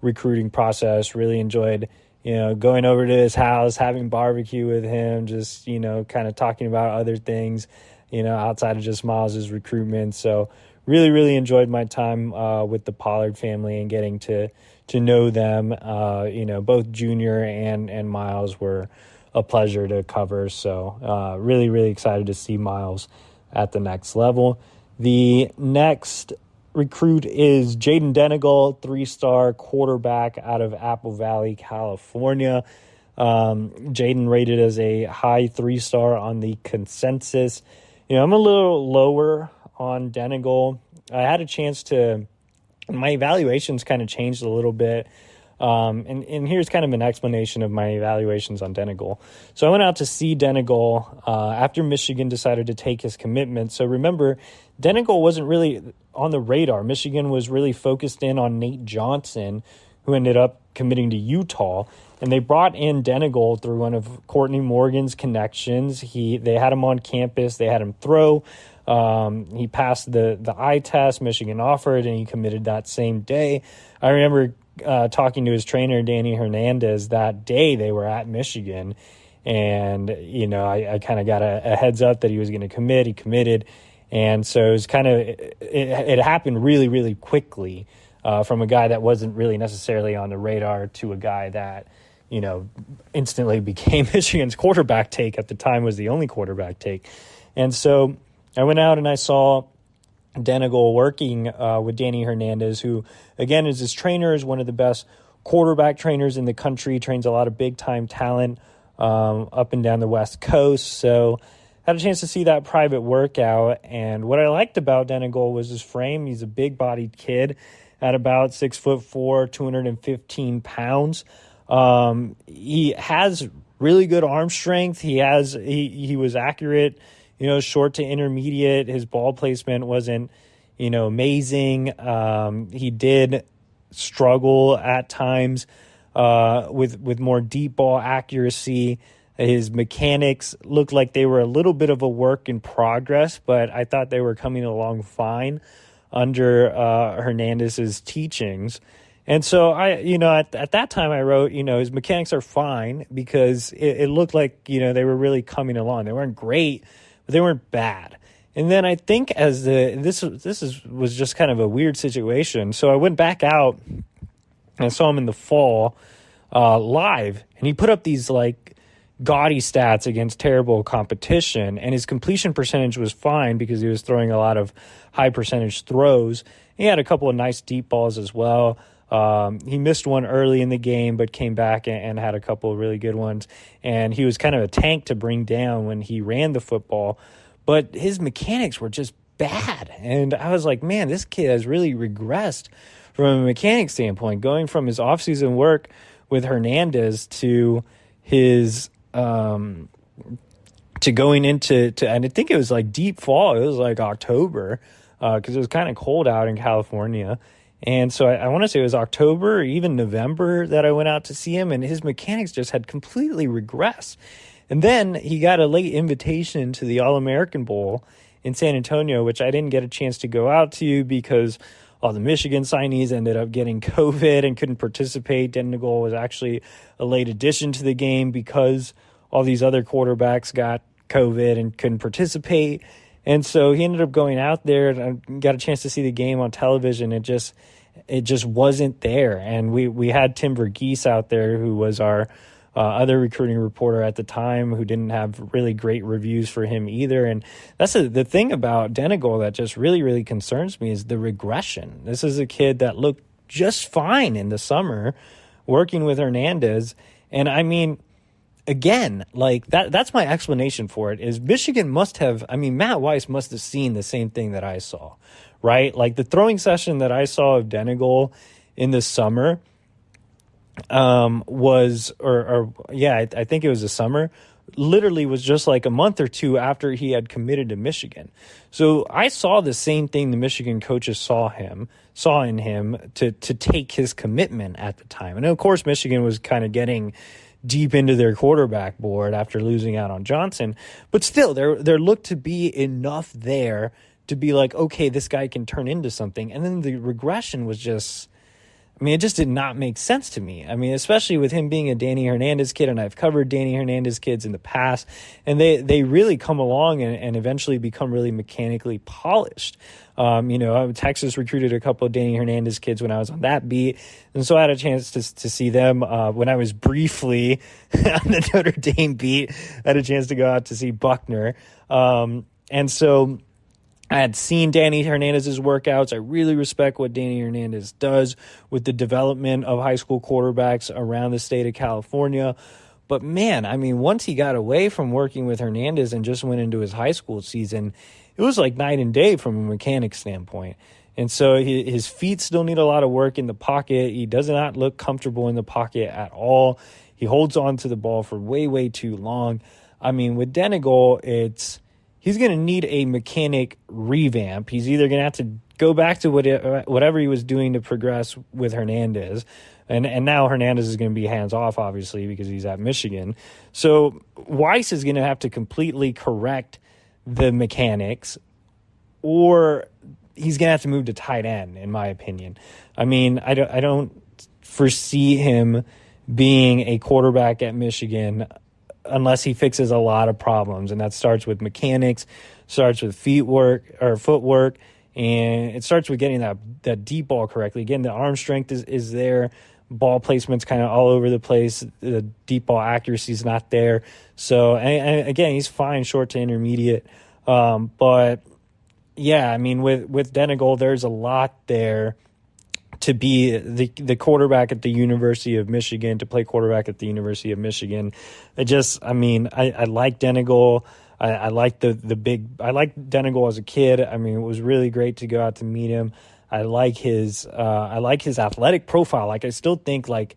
recruiting process. Really enjoyed, going over to his house, having barbecue with him, just, kind of talking about other things, outside of just Miles's recruitment. So really, really enjoyed my time with the Pollard family and getting to know them. Both Junior and Miles were a pleasure to cover. So really, really excited to see Miles at the next level. The next recruit is Jaden Denegal, 3-star quarterback out of Apple Valley, California. Jaden rated as a high 3-star on the consensus. I'm a little lower on Denegal. I had a chance to, my evaluations kind of changed a little bit. And here's kind of an explanation of my evaluations on Denegal. So I went out to see Denegal after Michigan decided to take his commitment. So remember, Denegal wasn't really on the radar. Michigan was really focused in on Nate Johnson, who ended up committing to Utah. And they brought in Denegal through one of Courtney Morgan's connections. They had him on campus. They had him throw. He passed the eye test Michigan offered, and he committed that same day. I remember talking to his trainer, Danny Hernandez, that day they were at Michigan. And, I kind of got a heads up that he was going to commit. He committed. And so it was it happened really, really quickly from a guy that wasn't really necessarily on the radar to a guy that, instantly became Michigan's quarterback take. At the time was the only quarterback take. And so I went out and I saw Denegal working with Danny Hernandez, who, again, is his trainer, is one of the best quarterback trainers in the country, trains a lot of big-time talent up and down the West Coast. So I had a chance to see that private workout, and what I liked about Denegal was his frame. He's a big-bodied kid at about 6'4", 215 pounds. He has really good arm strength. He was accurate, short to intermediate. His ball placement wasn't, amazing. He did struggle at times with more deep ball accuracy. His mechanics looked like they were a little bit of a work in progress, but I thought they were coming along fine under Hernandez's teachings. And so at that time I wrote, his mechanics are fine, because it looked like, they were really coming along. They weren't great, but they weren't bad. And then I think this was just kind of a weird situation. So I went back out and I saw him in the fall live, and he put up these gaudy stats against terrible competition, and his completion percentage was fine because he was throwing a lot of high percentage throws. He had a couple of nice deep balls as well. He missed one early in the game, but came back and had a couple of really good ones. And he was kind of a tank to bring down when he ran the football, but his mechanics were just bad. And I was like, man, this kid has really regressed from a mechanics standpoint, going from his offseason work with Hernandez to his to going into and I think it was deep fall. It was October because it was kind of cold out in California. And so I want to say it was October or even November that I went out to see him, and his mechanics just had completely regressed. And then he got a late invitation to the All-American Bowl in San Antonio, which I didn't get a chance to go out to because all the Michigan signees ended up getting COVID and couldn't participate. Denegal was actually a late addition to the game because all these other quarterbacks got COVID and couldn't participate. And so he ended up going out there and got a chance to see the game on television. It just wasn't there. And we had Tim Verghese out there, who was our other recruiting reporter at the time, who didn't have really great reviews for him either. And that's the thing about Denegal that just really, really concerns me is the regression. This is a kid that looked just fine in the summer working with Hernandez. And I mean, again, like that's my explanation for it is Michigan must have, I mean, Matt Weiss must have seen the same thing that I saw, right? Like the throwing session that I saw of Denegal in the summer was, I think it was the summer, literally was just like a month or two after he had committed to Michigan. So I saw the same thing the Michigan coaches saw in him to take his commitment at the time. And of course, Michigan was kind of getting deep into their quarterback board after losing out on Johnson. But still, there looked to be enough there to be like, okay, this guy can turn into something. And then the regression was just, I mean, it just did not make sense to me. I mean, especially with him being a Danny Hernandez kid, and I've covered Danny Hernandez kids in the past, and they really come along and eventually become really mechanically polished. Texas recruited a couple of Danny Hernandez kids when I was on that beat, and so I had a chance to see them when I was briefly on the Notre Dame beat. I had a chance to go out to see Buckner, and so I had seen Danny Hernandez's workouts. I really respect what Danny Hernandez does with the development of high school quarterbacks around the state of California. But man, I mean, once he got away from working with Hernandez and just went into his high school season, it was like night and day from a mechanic standpoint. And so his feet still need a lot of work in the pocket. He does not look comfortable in the pocket at all. He holds on to the ball for way, way too long. I mean, with Denegal, he's going to need a mechanic revamp. He's either going to have to go back to whatever he was doing to progress with Hernandez. And now Hernandez is going to be hands-off, obviously, because he's at Michigan. So Weiss is going to have to completely correct the mechanics, or he's going to have to move to tight end, in my opinion. I mean, I don't foresee him being a quarterback at Michigan unless he fixes a lot of problems, and that starts with mechanics, starts with footwork, and it starts with getting that deep ball correctly. Again, the arm strength is there, ball placement's kind of all over the place, the deep ball accuracy is not there. So, and again, he's fine short to intermediate, but yeah, I mean, with Denegal, there's a lot there to be the quarterback at the University of Michigan, to play quarterback at the University of Michigan. I like Denegal. I like I like Denegal as a kid. I mean, it was really great to go out to meet him. I like his athletic profile. Like, I still think, like,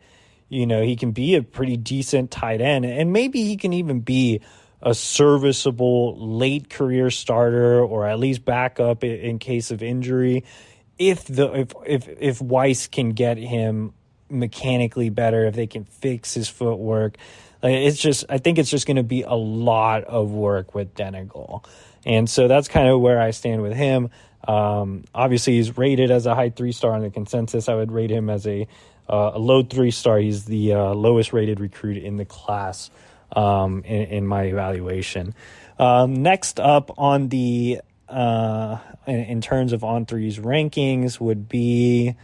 he can be a pretty decent tight end, and maybe he can even be a serviceable late career starter, or at least backup in case of injury. If Weiss can get him mechanically better, if they can fix his footwork, I think it's just going to be a lot of work with Denegal. And so that's kind of where I stand with him. Obviously, he's rated as a high 3-star on the consensus. I would rate him as a low 3-star. He's the lowest rated recruit in the class in my evaluation. Next up on the in terms of On3's rankings would be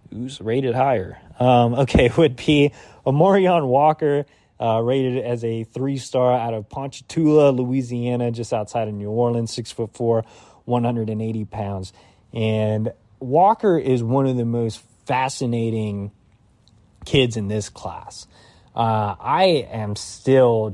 who's rated higher. Would be Omarion Walker, rated as a 3-star out of Ponchatoula, Louisiana, just outside of New Orleans, 6'4", 180 pounds. And Walker is one of the most fascinating kids in this class. I am still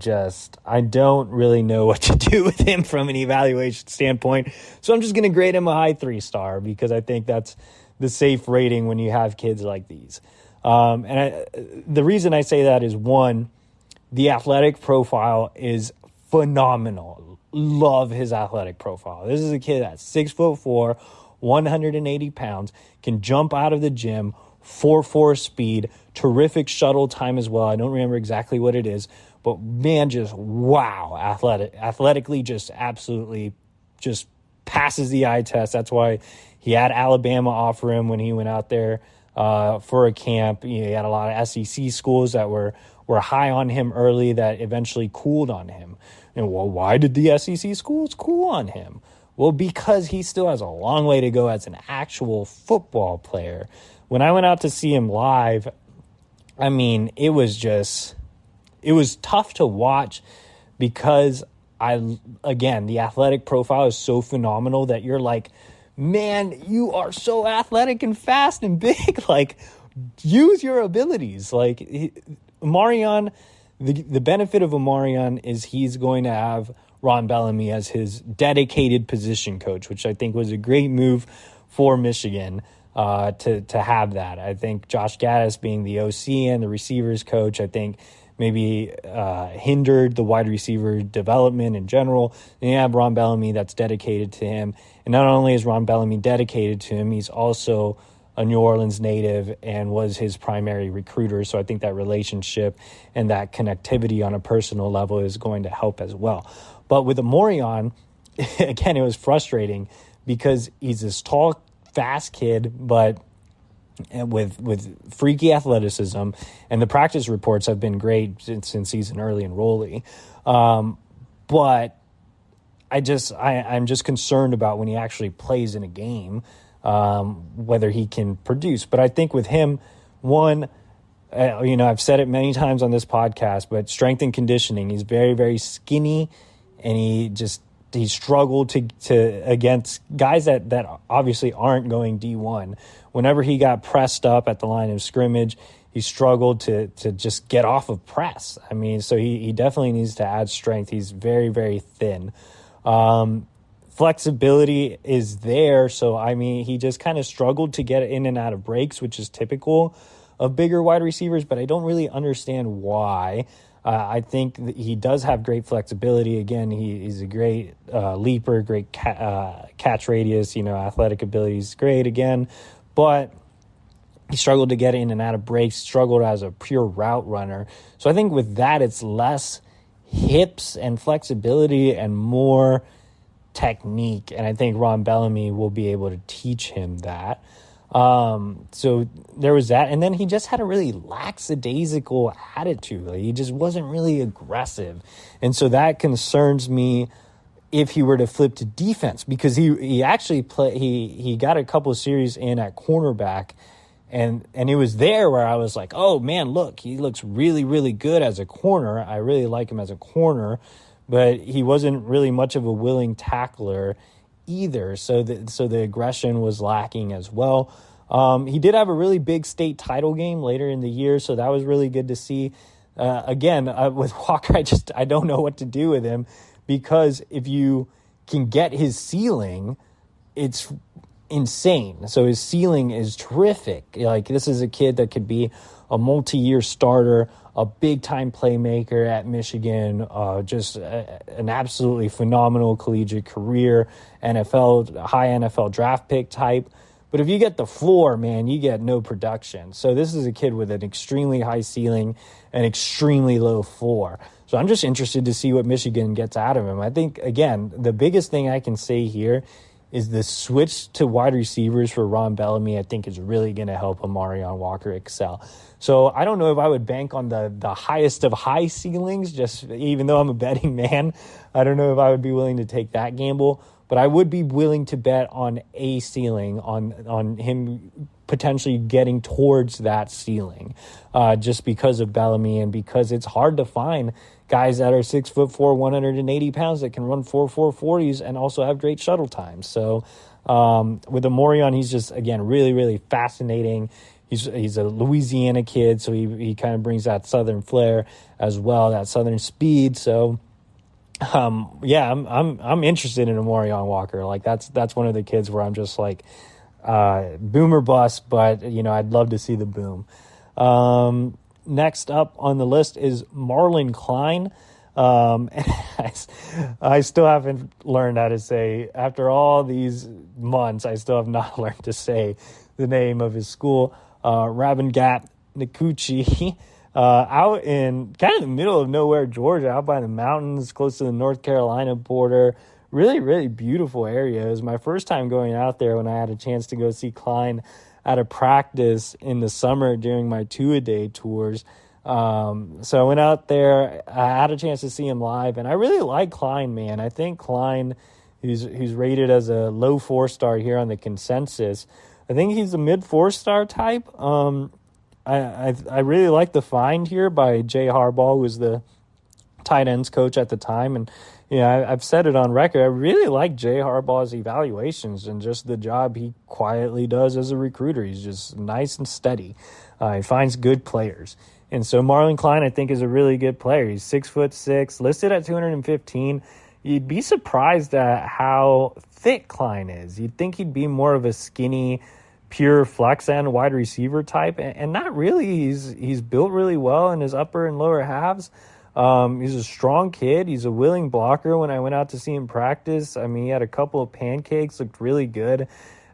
I don't really know what to do with him from an evaluation standpoint. So I'm just going to grade him a high 3-star because I think that's the safe rating when you have kids like these. The reason I say that is, one, the athletic profile is phenomenal. Love his athletic profile. This is a kid that's 6'4", 180 pounds, can jump out of the gym, 4.4 speed, terrific shuttle time as well. I don't remember exactly what it is, but man, just wow, athletically, just absolutely just passes the eye test. That's why He had Alabama offer him when he went out there for a camp. He had a lot of SEC schools that were high on him early that eventually cooled on him. And well, why did the SEC schools cool on him? Well, because he still has a long way to go as an actual football player. When I went out to see him live, I mean, it was tough to watch because the athletic profile is so phenomenal that you're like, man, you are so athletic and fast and big. Like, use your abilities. Like, Omarion, the benefit of Omarion is he's going to have Ron Bellamy as his dedicated position coach, which I think was a great move for Michigan to have that. I think Josh Gaddis being the OC and the receivers coach, I think maybe hindered the wide receiver development in general. And you have Ron Bellamy that's dedicated to him. And not only is Ron Bellamy dedicated to him, he's also a New Orleans native and was his primary recruiter. So I think that relationship and that connectivity on a personal level is going to help as well. But with Omarion, again, it was frustrating because he's this tall, fast kid, but with freaky athleticism, and the practice reports have been great since he's an early enrollee. But I'm just concerned about when he actually plays in a game, whether he can produce. But I think with him, I've said it many times on this podcast, but strength and conditioning, he's very, very skinny, and he struggled to against guys that obviously aren't going D1. Whenever he got pressed up at the line of scrimmage, he struggled to just get off of press. I mean, so he definitely needs to add strength. He's very, very thin. Flexibility is there, so I mean, he just kind of struggled to get in and out of breaks, which is typical of bigger wide receivers, but I don't really understand why. I think that he does have great flexibility. Again, he's a great leaper, great catch radius, athletic ability is great again, but he struggled to get in and out of breaks, struggled as a pure route runner. So I think with that, it's less hips and flexibility and more technique, and I think Ron Bellamy will be able to teach him that. So there was that, and then he just had a really lackadaisical attitude. Like, he just wasn't really aggressive, and so that concerns me if he were to flip to defense, because he actually he got a couple of series in at cornerback, and it was there where I was like, oh man, look, he looks really, really good as a corner. I really like him as a corner, but he wasn't really much of a willing tackler either. So the aggression was lacking as well. He did have a really big state title game later in the year, so that was really good to see. With Walker, I don't know what to do with him, because if you can get his ceiling, it's insane. So his ceiling is terrific. Like, this is a kid that could be a multi-year starter, a big-time playmaker at Michigan, just an absolutely phenomenal collegiate career, high NFL draft pick type. But if you get the floor, man, you get no production. So this is a kid with an extremely high ceiling and extremely low floor. So I'm just interested to see what Michigan gets out of him. I think, again, the biggest thing I can say here is the switch to wide receivers for Ron Bellamy, I think, is really going to help Omarion Walker excel. So I don't know if I would bank on the highest of high ceilings, just even though I'm a betting man. I don't know if I would be willing to take that gamble, but I would be willing to bet on a ceiling, on him potentially getting towards that ceiling, just because of Bellamy and because it's hard to find guys that are 6'4", 180 pounds that can run 4.40s and also have great shuttle times. So with Omarion, he's just, again, really, really fascinating. He's a Louisiana kid, so he kind of brings that Southern flair as well, that Southern speed. So I'm interested in Omarion Walker. Like, that's one of the kids where I'm just like, boom or bust, but I'd love to see the boom. Next up on the list is Marlin Klein. I still haven't learned how to say, after all these months, I still have not learned to say the name of his school. Ravengat Nikuchi, out in kind of the middle of nowhere, Georgia, out by the mountains, close to the North Carolina border. really, really beautiful area. It was my first time going out there when I had a chance to go see Klein at a practice in the summer during my two-a-day tours. So I went out there, I had a chance to see him live, and I really like Klein, man. I think Klein, who's rated as a low 4-star here on the consensus, I think he's a mid 4-star type. I really like the find here by Jay Harbaugh, who was the tight ends coach at the time. And, I've said it on record. I really like Jay Harbaugh's evaluations and just the job he quietly does as a recruiter. He's just nice and steady. He finds good players. And so Marlin Klein, I think, is a really good player. He's 6'6", listed at 215. You'd be surprised at how thick Klein is. You'd think he'd be more of a skinny, pure flex end wide receiver type, and not really. He's built really well in his upper and lower halves. He's a strong kid. He's a willing blocker. When I went out to see him practice, he had a couple of pancakes, looked really good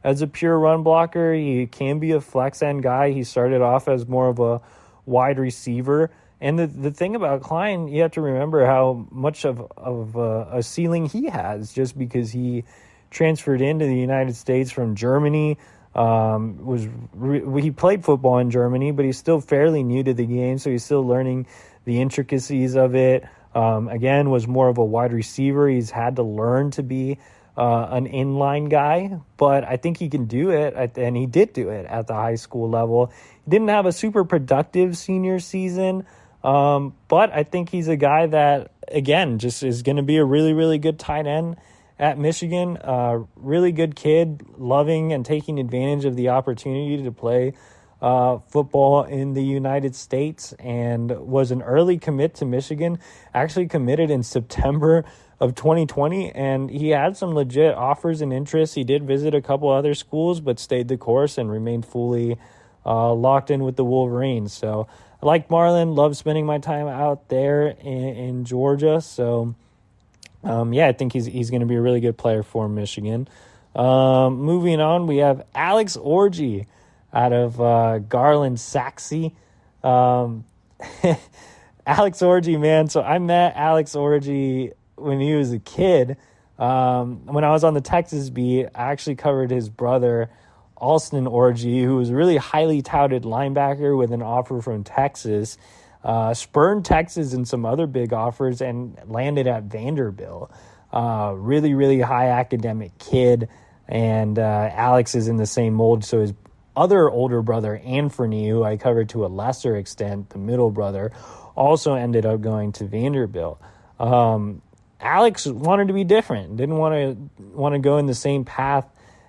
as a pure run blocker. He can be a flex end guy. He started off as more of a wide receiver. And the thing about Klein, you have to remember how much of a ceiling he has, just because he transferred into the United States from Germany. He played football in Germany, but he's still fairly new to the game, so he's still learning the intricacies of it. Again, was more of a wide receiver. He's had to learn to be an inline guy, but I think he can do it, and he did do it at the high school level. He didn't have a super productive senior season, but I think he's a guy that, again, just is going to be a really, really good tight end at Michigan. Really good kid, loving and taking advantage of the opportunity to play football in the United States, and was an early commit to Michigan, actually committed in September of 2020, and he had some legit offers and interests. He did visit a couple other schools, but stayed the course and remained fully locked in with the Wolverines. So I like Marlin, love spending my time out there in Georgia. So I think he's going to be a really good player for Michigan. Moving on, we have Alex Orji out of Garland, Saxe. Alex Orji, man. So I met Alex Orji when he was a kid. When I was on the Texas beat, I actually covered his brother, Alston Orji, who was a really highly touted linebacker with an offer from Texas. Spurned Texas and some other big offers and landed at Vanderbilt. Really, really high academic kid. And Alex is in the same mold. So his other older brother, Anthony, who I covered to a lesser extent, the middle brother, also ended up going to Vanderbilt. Alex wanted to be different, didn't want to go in the same path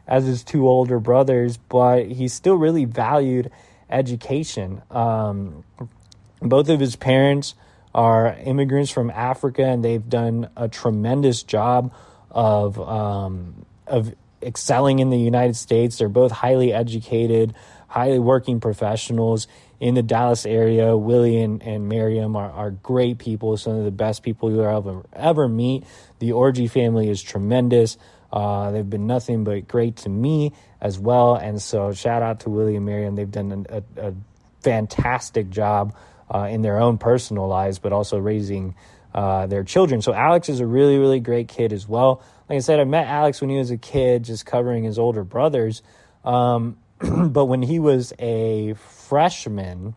as his two older brothers, but he still really valued education. Both of his parents are immigrants from Africa, and they've done a tremendous job of excelling in the United States. They're both highly educated, highly working professionals in the Dallas area. Willie and Miriam are great people, some of the best people you'll ever meet. The Orji family is tremendous. They've been nothing but great to me as well. And so shout out to Willie and Miriam. They've done a fantastic job in their own personal lives, but also raising their children. So Alex is a really, really great kid as well. Like I said, I met Alex when he was a kid, just covering his older brothers. But when he was a freshman,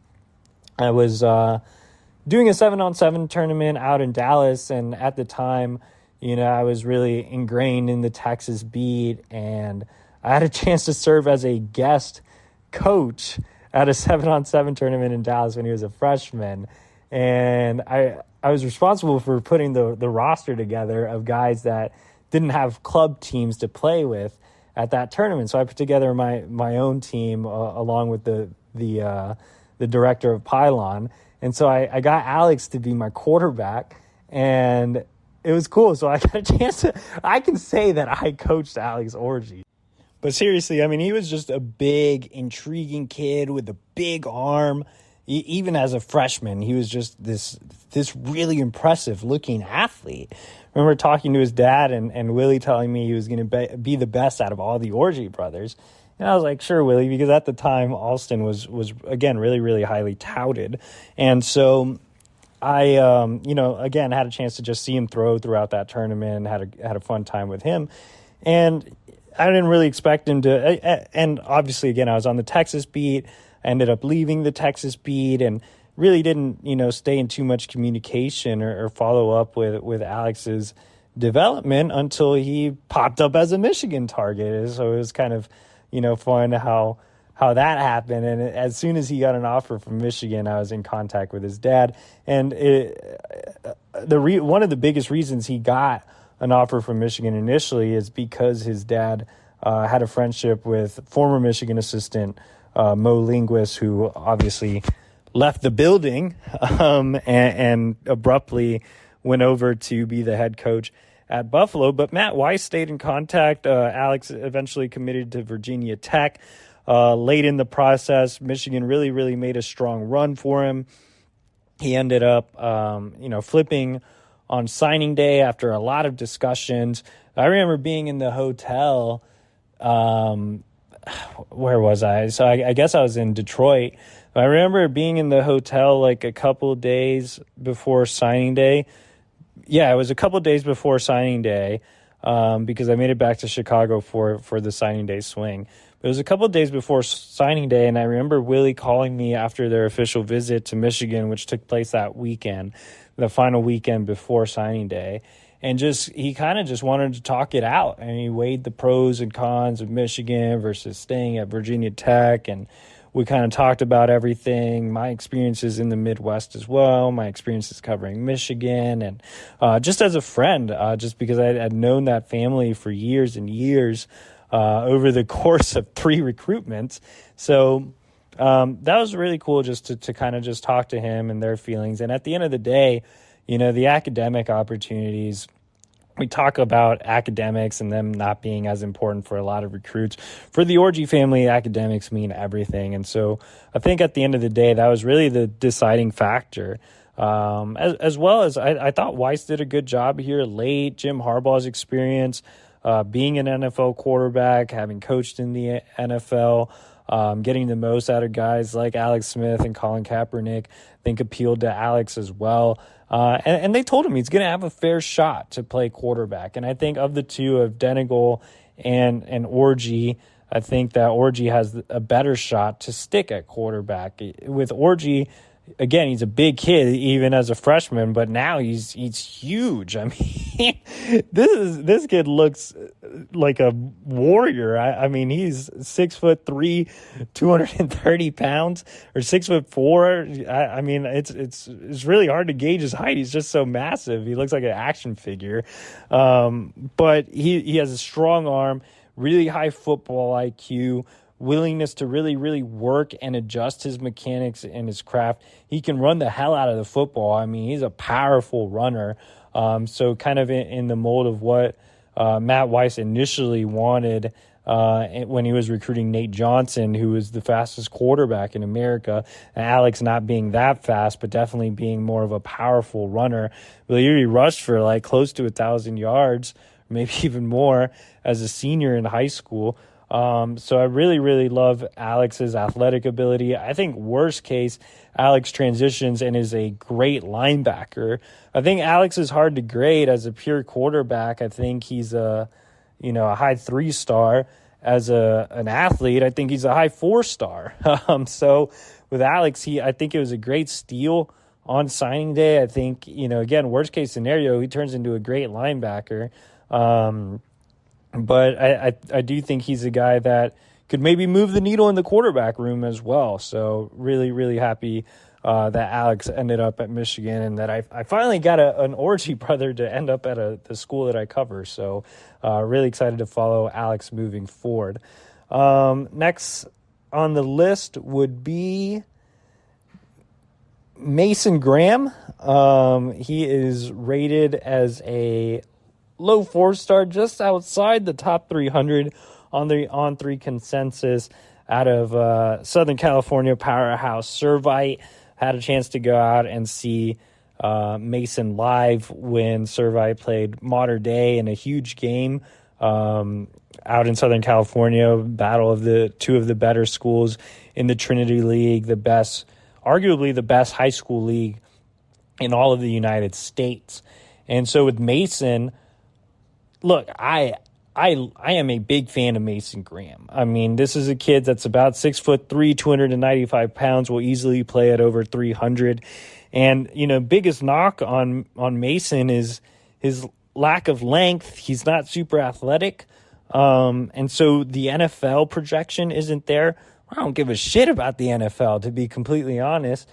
I was doing a 7-on-7 tournament out in Dallas. And at the time, I was really ingrained in the Texas beat. And I had a chance to serve as a guest coach at a 7-on-7 tournament in Dallas when he was a freshman. And I was responsible for putting the roster together of guys that didn't have club teams to play with at that tournament. So I put together my own team along with the director of Pylon. And so I got Alex to be my quarterback, and it was cool. So I got a chance I can say that I coached Alex Orji. But seriously, he was just a big, intriguing kid with a big arm. Even as a freshman, he was just this really impressive looking athlete. I remember talking to his dad and Willie telling me he was going to be the best out of all the Orji brothers. And I was like, sure, Willie, because at the time, Alston was again, really, really highly touted. And so I again, had a chance to just see him throw throughout that tournament, had a fun time with him. And I didn't really expect him to, and obviously, again, I was on the Texas beat. I ended up leaving the Texas beat and really didn't, stay in too much communication or follow up with Alex's development until he popped up as a Michigan target. So it was kind of, fun how that happened. And as soon as he got an offer from Michigan, I was in contact with his dad. And one of the biggest reasons he got an offer from Michigan initially is because his dad had a friendship with former Michigan assistant Mo Linguist, who obviously left the building and abruptly went over to be the head coach at Buffalo. But Matt Weiss stayed in contact. Alex eventually committed to Virginia Tech. Late in the process, Michigan really, really made a strong run for him. He ended up, flipping on signing day after a lot of discussions. I remember being in the hotel. Where was I? So I guess I was in Detroit. I remember being in the hotel like a couple of days before signing day. Yeah, it was a couple of days before signing day because I made it back to Chicago for the signing day swing. It was a couple of days before signing day, and I remember Willie calling me after their official visit to Michigan, which took place that weekend, the final weekend before signing day. And he kind of just wanted to talk it out. And he weighed the pros and cons of Michigan versus staying at Virginia Tech. And we kind of talked about everything, my experiences in the Midwest as well, my experiences covering Michigan, and just as a friend, just because I had known that family for years and years over the course of 3 recruitments. So that was really cool just to kind of just talk to him and their feelings. And at the end of the day, the academic opportunities, we talk about academics and them not being as important for a lot of recruits. For the Orji family, academics mean everything. And so I think at the end of the day, that was really the deciding factor. As well as I thought Weiss did a good job here late. Jim Harbaugh's experience, being an NFL quarterback, having coached in the NFL, getting the most out of guys like Alex Smith and Colin Kaepernick, I think appealed to Alex as well. And they told him he's going to have a fair shot to play quarterback. And I think of the two, of Denegal and Orji, I think that Orji has a better shot to stick at quarterback. With Orji, again, he's a big kid even as a freshman, but now he's huge. I mean, this kid looks like a warrior. I mean, he's 6'3", 230 pounds, or 6'4". I mean, it's really hard to gauge his height. He's just so massive. He looks like an action figure. But he has a strong arm, really high football IQ, willingness to really, really work and adjust his mechanics and his craft. He can run the hell out of the football. I mean, he's a powerful runner. So kind of in the mold of what Matt Weiss initially wanted when he was recruiting Nate Johnson, who was the fastest quarterback in America, and Alex not being that fast, but definitely being more of a powerful runner. Really, he rushed for like close to 1,000 yards, maybe even more, as a senior in high school. So I really, really love Alex's athletic ability. I think worst case, Alex transitions and is a great linebacker. I think Alex is hard to grade as a pure quarterback. I think he's a high 3-star. As an athlete, I think he's a high 4-star. So with Alex, I think it was a great steal on signing day. I think, again, worst case scenario, he turns into a great linebacker. But I do think he's a guy that could maybe move the needle in the quarterback room as well. So really, really happy that Alex ended up at Michigan, and that I finally got an Orji brother to end up at the school that I cover. So really excited to follow Alex moving forward. Next on the list would be Mason Graham. He is rated as a low 4-star, just outside the top 300 on the On3 Consensus, out of Southern California powerhouse Servite. Had a chance to go out and see Mason live when Servite played Mater Dei in a huge game out in Southern California, battle of the two of the better schools in the Trinity League, arguably the best high school league in all of the United States. And so with Mason, look, I am a big fan of Mason Graham. I mean, this is a kid that's about 6'3", 295 pounds, will easily play at over 300. And, biggest knock on Mason is his lack of length. He's not super athletic. And so the NFL projection isn't there. I don't give a shit about the NFL, to be completely honest.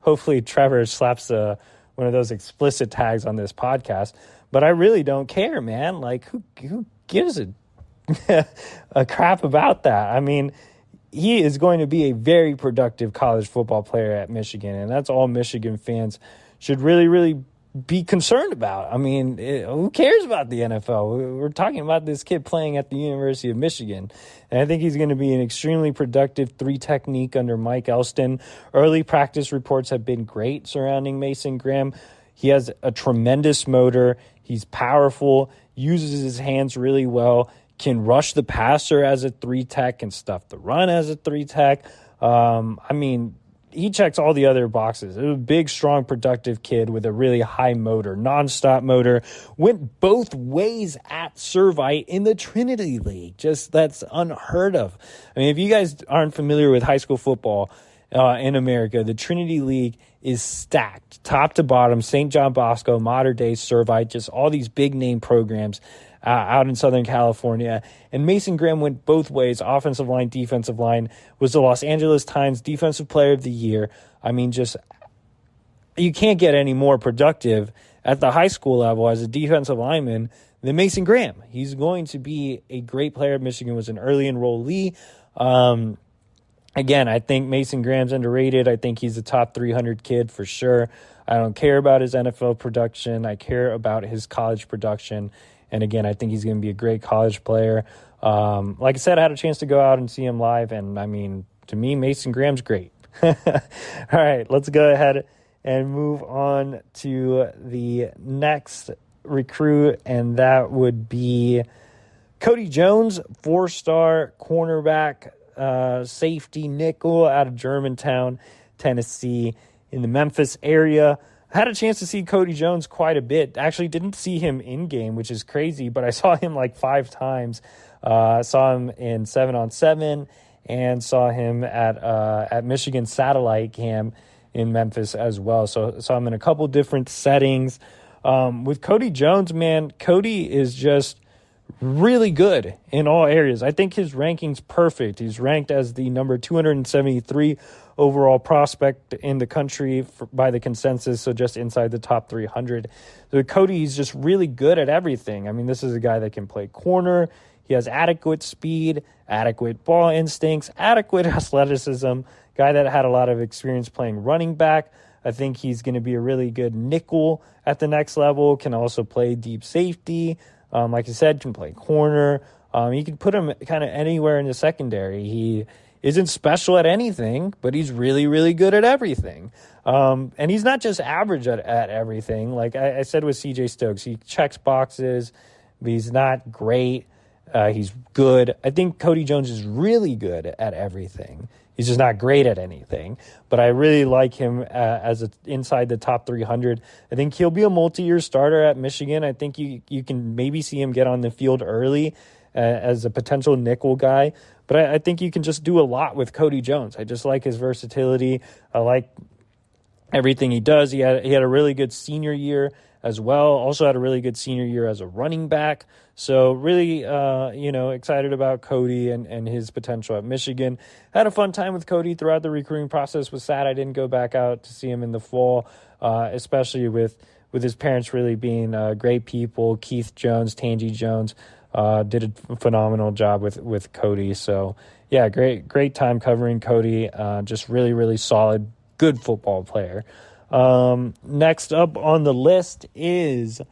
Hopefully Trevor slaps one of those explicit tags on this podcast. But I really don't care, man. Like, who gives a crap about that? I mean, he is going to be a very productive college football player at Michigan, and that's all Michigan fans should really, really be concerned about. I mean, who cares about the NFL? We're talking about this kid playing at the University of Michigan, and I think he's going to be an extremely productive 3 technique under Mike Elston. Early practice reports have been great surrounding Mason Graham. He has a tremendous motor. He's powerful, uses his hands really well, can rush the passer as a 3 tech, can stuff the run as a 3 tech. I mean, he checks all the other boxes. A big, strong, productive kid with a really high motor, nonstop motor. Went both ways at Servite in the Trinity League. That's unheard of. I mean, if you guys aren't familiar with high school football in America, the Trinity League is stacked, top to bottom. St. John Bosco, Mater Dei, Servite, just all these big name programs out in Southern California. And Mason Graham went both ways, offensive line, defensive line, was the Los Angeles Times Defensive Player of the Year. I mean, just you can't get any more productive at the high school level as a defensive lineman than Mason Graham. He's going to be a great player at Michigan, was an early enrollee. Again, I think Mason Graham's underrated. I think he's a top 300 kid for sure. I don't care about his NFL production. I care about his college production. And again, I think he's going to be a great college player. Like I said, I had a chance to go out and see him live. And I mean, to me, Mason Graham's great. All right, let's go ahead and move on to the next recruit. And that would be Cody Jones, 4-star cornerback, safety nickel out of Germantown, Tennessee, in the Memphis area. I had a chance to see Cody Jones quite a bit. Actually didn't see him in game, which is crazy, but I saw him like 5 times. Saw him in 7-on-7 and saw him at Michigan Satellite Camp in Memphis as well. So saw him in a couple different settings. With Cody Jones, man, Cody is just really good in all areas. I think his ranking's perfect. He's ranked as the number 273 overall prospect in the country by the consensus, so just inside the top 300. So Cody, he's just really good at everything. I mean, this is a guy that can play corner. He has adequate speed, adequate ball instincts, adequate athleticism, guy that had a lot of experience playing running back. I think he's going to be a really good nickel at the next level, can also play deep safety. Like I said, can play corner. You can put him kind of anywhere in the secondary. He isn't special at anything, but he's really, really good at everything. And he's not just average at everything. Like I said with CJ Stokes, he checks boxes, but he's not great. He's good. I think Cody Jones is really good at everything. He's just not great at anything. But I really like him as inside the top 300. I think he'll be a multi-year starter at Michigan. I think you can maybe see him get on the field early as a potential nickel guy. But I think you can just do a lot with Cody Jones. I just like his versatility. I like everything he does. He had a really good senior year as well. Also had a really good senior year as a running back. So really, excited about Cody and his potential at Michigan. Had a fun time with Cody throughout the recruiting process. Was sad I didn't go back out to see him in the fall, especially with his parents really being great people. Keith Jones, Tangi Jones, did a phenomenal job with Cody. So yeah, great time covering Cody. Just really, really solid, good football player. Next up on the list is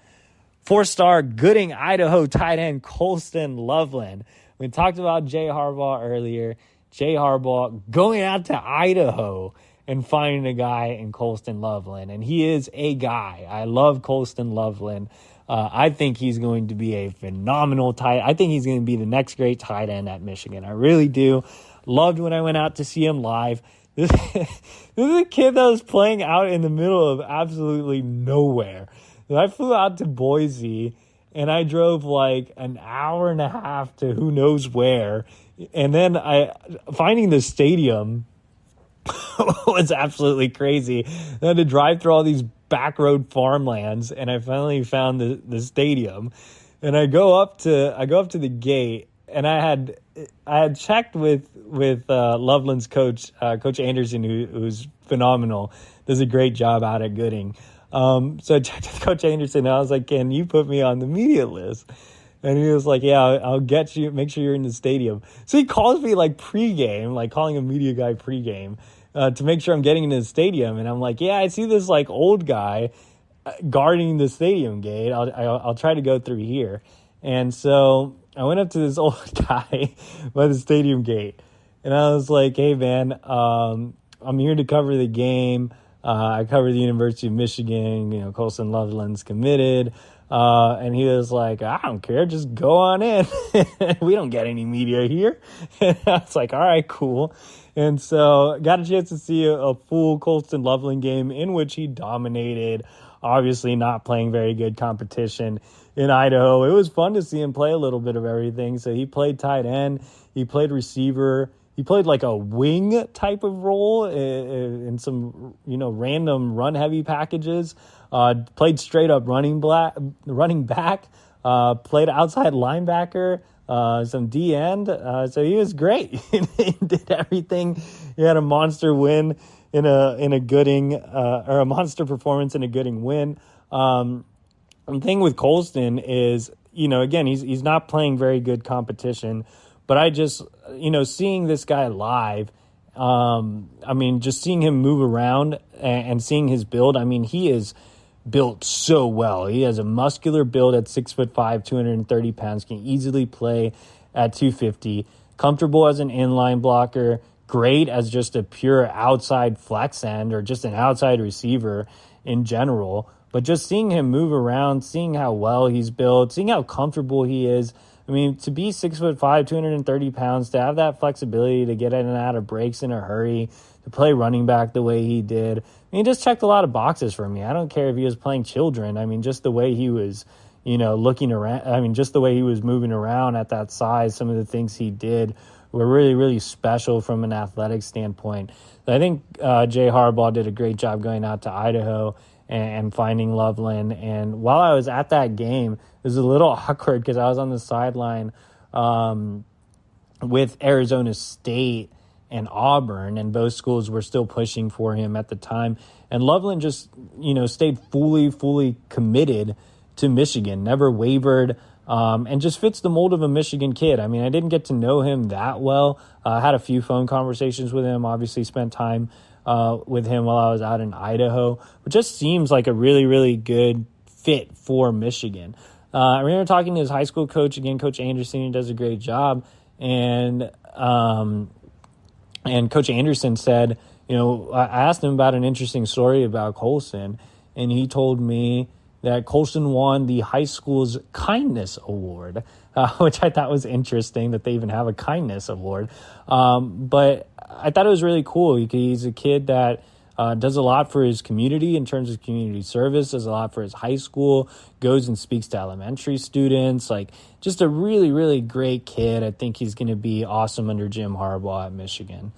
4-star Gooding, Idaho tight end Colston Loveland. We talked about Jay Harbaugh earlier. Jay Harbaugh going out to Idaho and finding a guy in Colston Loveland. And he is a guy. I love Colston Loveland. I think he's going to be a phenomenal tight. I think he's going to be the next great tight end at Michigan. I really do. Loved when I went out to see him live. This is a kid that was playing out in the middle of absolutely nowhere. I flew out to Boise, and I drove like an hour and a half to who knows where. And then finding the stadium was absolutely crazy. I had to drive through all these back road farmlands, and I finally found the stadium. And I go up to the gate, and I had checked with Loveland's coach, Coach Anderson, who's phenomenal, does a great job out at Gooding. So I checked with Coach Anderson, and I was like, can you put me on the media list? And he was like, yeah, I'll get you, make sure you're in the stadium. So he calls me like pregame, like calling a media guy pregame, to make sure I'm getting into the stadium. And I'm like, yeah, I see this like old guy guarding the stadium gate. I'll try to go through here. And so I went up to this old guy by the stadium gate, and I was like, hey man, I'm here to cover the game. I cover the University of Michigan, Colston Loveland's committed. And he was like, I don't care, just go on in. We don't get any media here. And I was like, all right, cool. And so got a chance to see a full Colston Loveland game in which he dominated, obviously not playing very good competition in Idaho. It was fun to see him play a little bit of everything. So he played tight end, he played receiver, he played like a wing type of role in some, random run-heavy packages. Played straight up running back. Played outside linebacker. Some D end. So he was great. He did everything. He had a monster win in a Gooding, or a monster performance in a Gooding win. The thing with Colston is, again, he's not playing very good competition. But I just, seeing this guy live, just seeing him move around and seeing his build, he is built so well. He has a muscular build at 6'5", 230 pounds, can easily play at 250, comfortable as an inline blocker, great as just a pure outside flex end or just an outside receiver in general. But just seeing him move around, seeing how well he's built, seeing how comfortable he is. To be 6'5", 230 pounds, to have that flexibility to get in and out of breaks in a hurry, to play running back the way he did. He just checked a lot of boxes for me. I don't care if he was playing children. Just the way he was, looking around. Just the way he was moving around at that size, some of the things he did were really, really special from an athletic standpoint. I think Jay Harbaugh did a great job going out to Idaho and finding Loveland. And while I was at that game, it was a little awkward because I was on the sideline with Arizona State and Auburn, and both schools were still pushing for him at the time. And Loveland just, stayed fully committed to Michigan, never wavered, and just fits the mold of a Michigan kid. I didn't get to know him that well. I had a few phone conversations with him, obviously spent time with him while I was out in Idaho, but just seems like a really, really good fit for Michigan. I remember talking to his high school coach, again, Coach Anderson, who does a great job, and Coach Anderson said, I asked him about an interesting story about Colston, and he told me that Colston won the high school's kindness award, which I thought was interesting that they even have a kindness award. But I thought it was really cool. He's a kid that does a lot for his community in terms of community service, does a lot for his high school, goes and speaks to elementary students, just a really, really great kid. I think he's going to be awesome under Jim Harbaugh at Michigan.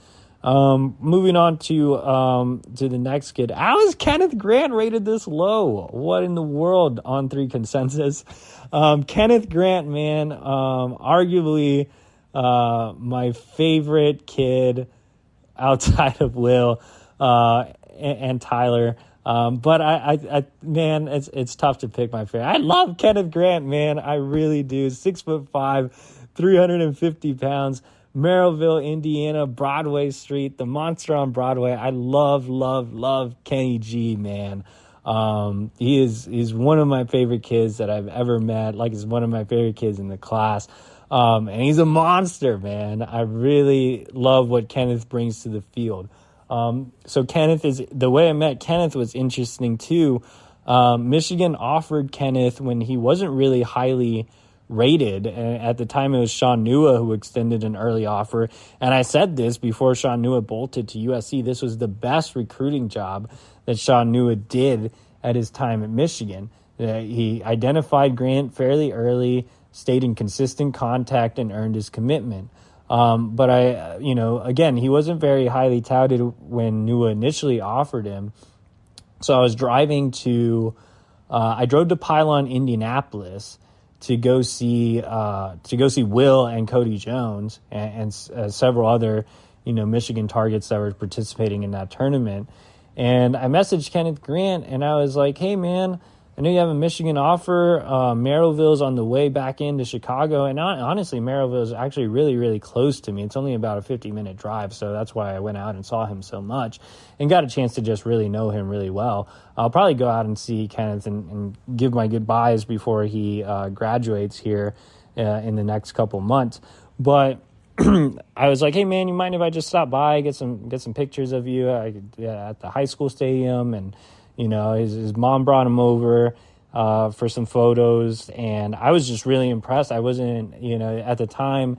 Moving on to the next kid. How is Kenneth Grant rated this low? What in the world, On3 Consensus? Kenneth Grant, man, arguably my favorite kid outside of Will and Tyler. But I man, it's tough to pick my favorite. I love Kenneth Grant, man. I really do. 6'5", 350 pounds. Merrillville, Indiana, Broadway Street, the monster on Broadway. I love Kenny G, man. He's one of my favorite kids that I've ever met. He's one of my favorite kids in the class. And he's a monster, man. I really love what Kenneth brings to the field. So the way I met Kenneth was interesting too. Michigan offered Kenneth when he wasn't really highly rated. And at the time, it was Sean Nua who extended an early offer. And I said this before Sean Nua bolted to USC. This was the best recruiting job that Sean Nua did at his time at Michigan. He identified Grant fairly early, stayed in consistent contact, and earned his commitment. But again, he wasn't very highly touted when Nua initially offered him. So I drove to Pylon, Indianapolis to go see Will and Cody Jones and several other, Michigan targets that were participating in that tournament. And I messaged Kenneth Grant and I was like, hey man, I know you have a Michigan offer. Merrillville's on the way back into Chicago. And honestly, Merrillville is actually really, really close to me. It's only about a 50-minute drive. So that's why I went out and saw him so much and got a chance to just really know him really well. I'll probably go out and see Kenneth and give my goodbyes before he graduates here in the next couple months. But I was like, hey, man, you mind if I just stop by, get some pictures of you at the high school stadium? And his mom brought him over for some photos, and I was just really impressed. I wasn't, at the time,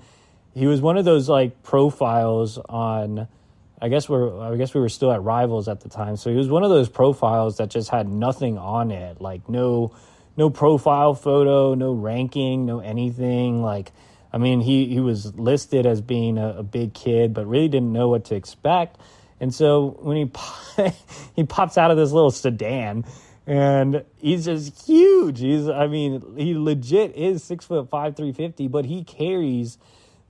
he was one of those like profiles on. I guess we were still at Rivals at the time, so he was one of those profiles that just had nothing on it, like no profile photo, no ranking, no anything. Like, I mean, he was listed as being a big kid, but really didn't know what to expect. And so when he pops out of this little sedan, and he's just huge. He legit is 6'5", 350, but he carries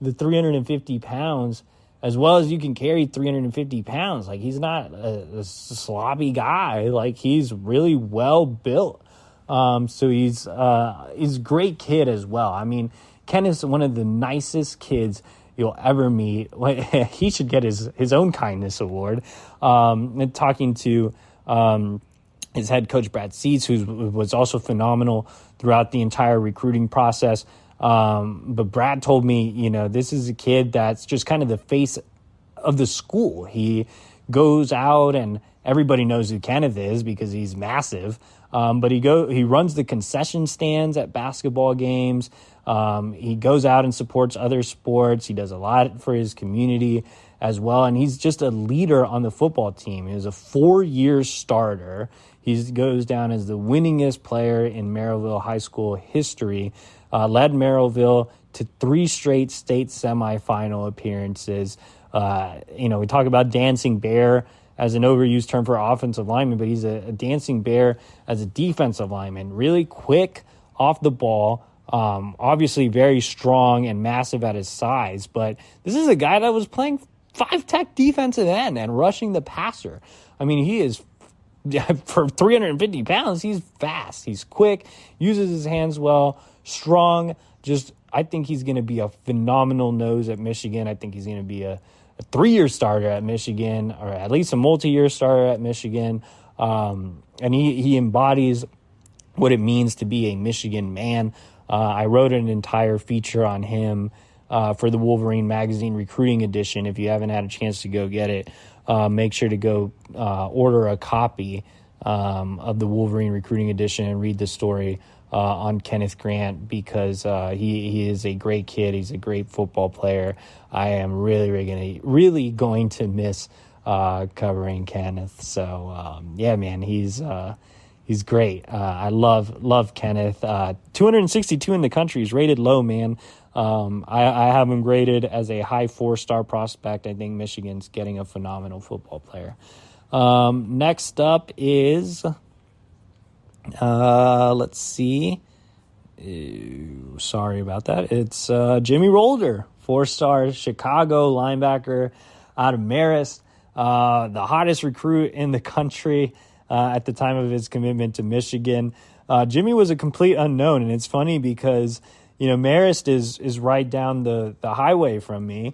the 350 pounds as well as you can carry 350 pounds. Like, he's not a sloppy guy. Like, he's really well built. So he's a great kid as well. I mean, Ken is one of the nicest kids you'll ever meet. He should get his own kindness award. And talking to his head coach, Brad Seitz, who was also phenomenal throughout the entire recruiting process. But Brad told me, this is a kid that's just kind of the face of the school. He goes out and everybody knows who Kenneth is because he's massive. But he runs the concession stands at basketball games. He goes out and supports other sports. He does a lot for his community as well. And he's just a leader on the football team. He was a 4-year starter. He goes down as the winningest player in Merrillville high school history. Led Merrillville to 3 straight state semifinal appearances. We talk about dancing bear as an overused term for offensive lineman, but he's a dancing bear as a defensive lineman. Really quick off the ball, obviously very strong and massive at his size, but this is a guy that was playing 5-tech defensive end and rushing the passer. I mean, he is, for 350 pounds, he's fast, he's quick, uses his hands well, strong. I think he's going to be a phenomenal nose at Michigan. I think he's going to be a 3-year starter at Michigan, or at least a multi-year starter at Michigan. And he embodies what it means to be a Michigan man. I wrote an entire feature on him for the Wolverine Magazine Recruiting Edition. If you haven't had a chance to go get it, make sure to go order a copy of the Wolverine Recruiting Edition and read the story on Kenneth Grant, because he is a great kid. He's a great football player. I am really going to miss covering Kenneth. So man, he's great. I love Kenneth. 262 in the country. He's rated low, man. I have him graded as a high 4-star prospect. I think Michigan's getting a phenomenal football player. Next up is, let's see. Sorry about that. It's Jimmy Rolder, 4-star Chicago linebacker out of Marist, the hottest recruit in the country at the time of his commitment to Michigan. Jimmy was a complete unknown, and it's funny because Marist is right down the highway from me,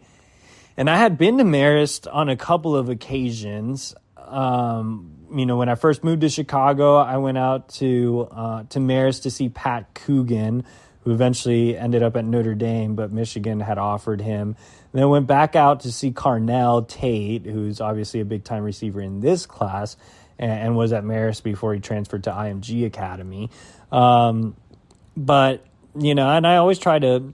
and I had been to Marist on a couple of occasions. When I first moved to Chicago, I went out to Marist to see Pat Coogan, who eventually ended up at Notre Dame, but Michigan had offered him. And then went back out to see Carnell Tate, who's obviously a big-time receiver in this class, and was at Marist before he transferred to IMG Academy. But and I always try to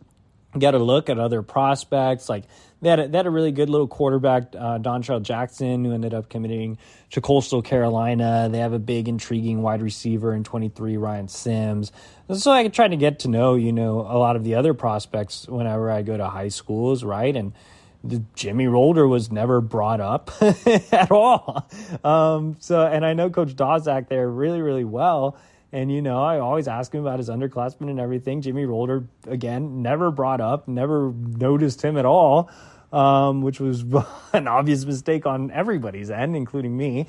get a look at other prospects. Like they had a really good little quarterback, Dontrell Jackson, who ended up committing to Coastal Carolina. They have a big, intriguing wide receiver in 23, Ryan Sims. And so I tried to get to know, a lot of the other prospects whenever I go to high schools, right? And Jimmy Rolder was never brought up at all. And I know Coach Dozak there really, really well. And, I always ask him about his underclassmen and everything. Jimmy Rolder, again, never brought up, never noticed him at all, which was an obvious mistake on everybody's end, including me.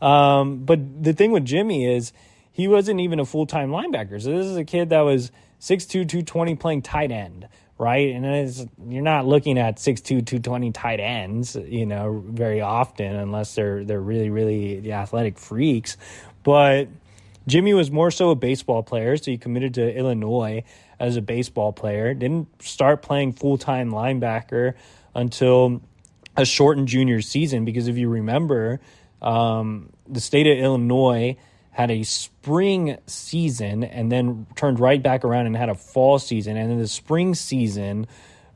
But the thing with Jimmy is he wasn't even a full-time linebacker. So this is a kid that was 6'2", 220 playing tight end, right? And you're not looking at 6'2", 220 tight ends, very often unless they're really, really the athletic freaks. But Jimmy was more so a baseball player, so he committed to Illinois as a baseball player. Didn't start playing full-time linebacker until a shortened junior season because if you remember, the state of Illinois had a spring season and then turned right back around and had a fall season. And then the spring season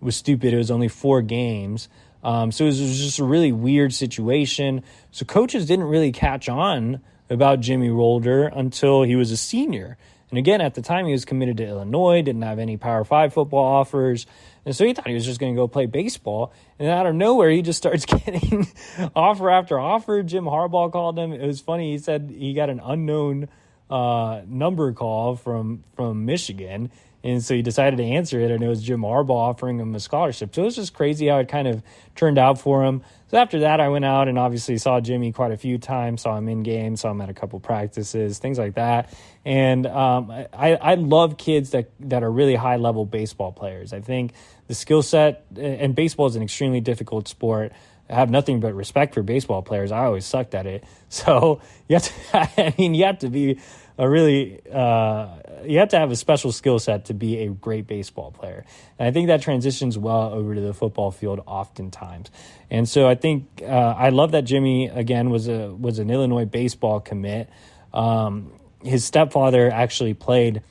was stupid. It was only 4 games. So it was just a really weird situation. So coaches didn't really catch on about Jimmy Rolder until he was a senior. And again, at the time, he was committed to Illinois, didn't have any Power 5 football offers. And so he thought he was just going to go play baseball. And out of nowhere, he just starts getting offer after offer. Jim Harbaugh called him. It was funny. He said he got an unknown number call from Michigan. And so he decided to answer it, and it was Jim Harbaugh offering him a scholarship. So it was just crazy how it kind of turned out for him. So after that, I went out and obviously saw Jimmy quite a few times, saw him in game, saw him at a couple practices, things like that. And I love kids that are really high-level baseball players. I think the skill set, and baseball is an extremely difficult sport. I have nothing but respect for baseball players. I always sucked at it. So you have to be you have to have a special skill set to be a great baseball player. And I think that transitions well over to the football field oftentimes. And so I think I love that Jimmy, again, was an Illinois baseball commit. His stepfather actually played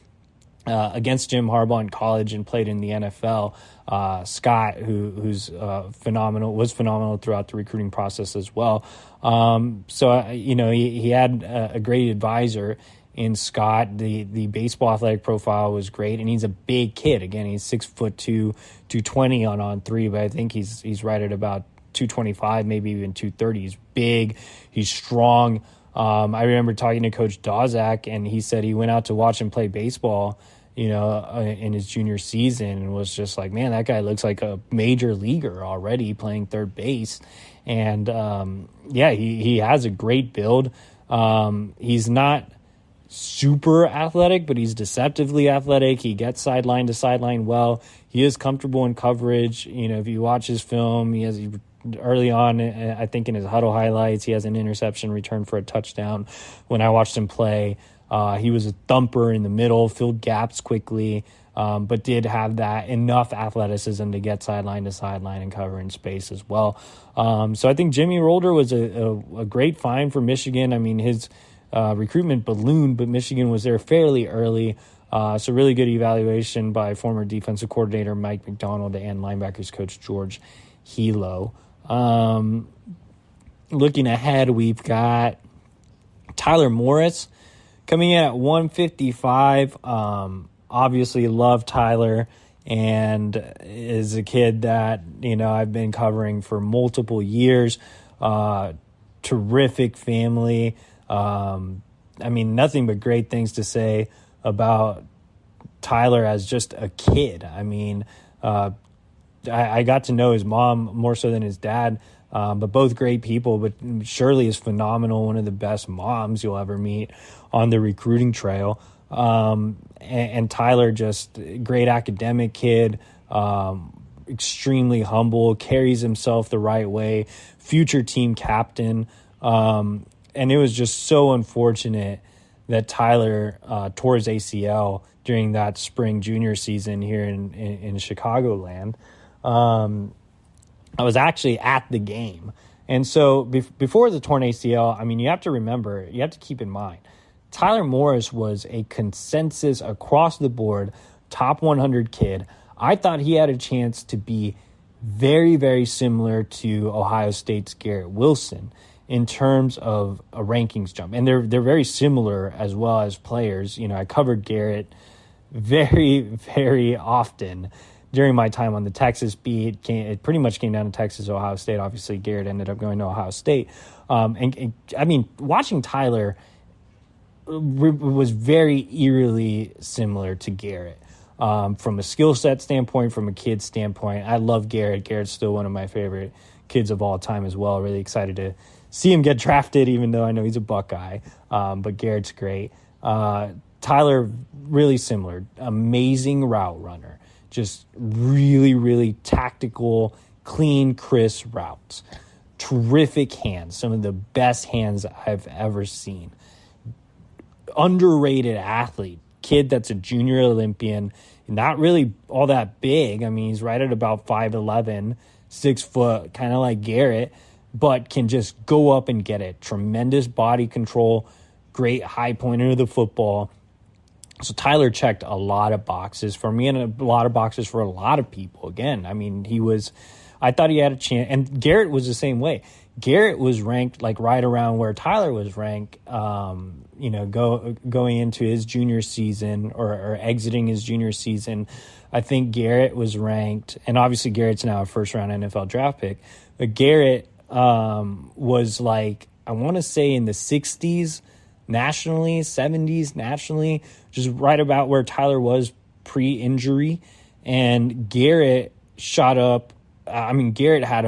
against Jim Harbaugh in college and played in the NFL. Scott, who's was phenomenal throughout the recruiting process as well. He had a great advisor in Scott. The baseball athletic profile was great, and he's a big kid. Again, he's 6'2", 220 on On3, but I think he's right at about 225, maybe even 230. He's big, he's strong. I remember talking to Coach Dozak, and he said he went out to watch him play baseball, in his junior season, and was just like, man, that guy looks like a major leaguer already playing third base. And he has a great build. He's not super athletic, but he's deceptively athletic. He gets sideline to sideline well. He is comfortable in coverage. If you watch his film, early on, I think in his huddle highlights, he has an interception return for a touchdown. When I watched him play, he was a thumper in the middle, filled gaps quickly, but did have that enough athleticism to get sideline to sideline and cover in space as well. So I think Jimmy Rolder was a great find for Michigan. I mean, his recruitment ballooned, but Michigan was there fairly early. So really good evaluation by former defensive coordinator Mike McDonald and linebackers coach George Hilo. Looking ahead, we've got Tyler Morris coming in at 155. Obviously love Tyler, and is a kid that, I've been covering for multiple years. Terrific family. Nothing but great things to say about Tyler as just a kid. I got to know his mom more so than his dad, but both great people. But Shirley is phenomenal, one of the best moms you'll ever meet on the recruiting trail. And Tyler, just great academic kid, extremely humble, carries himself the right way, future team captain. And it was just so unfortunate that Tyler tore his ACL during that spring junior season here in Chicagoland. I was actually at the game. And so before the torn ACL, you have to remember, you have to keep in mind, Tyler Morris was a consensus across the board top 100 kid. I thought he had a chance to be very, very similar to Ohio State's Garrett Wilson in terms of a rankings jump. And they're very similar as well as players. You know, I covered Garrett very, very often during my time on the Texas beat. It pretty much came down to Texas, Ohio State. Obviously, Garrett ended up going to Ohio State. And I mean, watching Tyler was very eerily similar to Garrett. From a skill set standpoint, from a kid standpoint. I love Garrett. Garrett's still one of my favorite kids of all time as well. Really excited to see him get drafted, even though I know he's a Buckeye. But Garrett's great. Tyler, really similar. Amazing route runner. Just really, really tactical, clean, crisp routes. Terrific hands. Some of the best hands I've ever seen. Underrated athlete. Kid that's a junior Olympian. Not really all that big. I mean, he's right at about 5'11", 6 foot, kind of like Garrett, but can just go up and get it. Tremendous body control, great high pointer of the football. So Tyler checked a lot of boxes for me and a lot of boxes for a lot of people. Again, I mean, I thought he had a chance. And Garrett was the same way. Garrett was ranked like right around where Tyler was ranked, going into his junior season or exiting his junior season. I think Garrett was ranked, and obviously Garrett's now a first-round NFL draft pick, but Garrett was like, I want to say in the 60s nationally, 70s nationally, just right about where Tyler was pre-injury. And Garrett shot up. I mean, Garrett had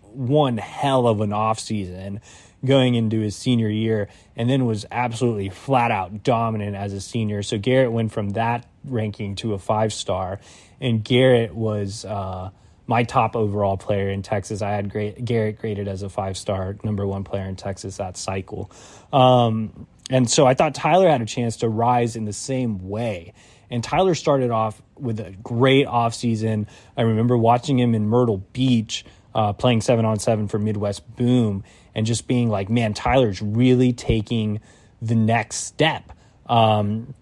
one hell of an offseason going into his senior year and then was absolutely flat out dominant as a senior. So Garrett went from that ranking to a 5-star, and Garrett was my top overall player in Texas. I had Garrett graded as a 5-star, number 1 player in Texas that cycle. And so I thought Tyler had a chance to rise in the same way. And Tyler started off with a great offseason. I remember watching him in Myrtle Beach playing 7-on-7 for Midwest Boom and just being like, man, Tyler's really taking the next step. And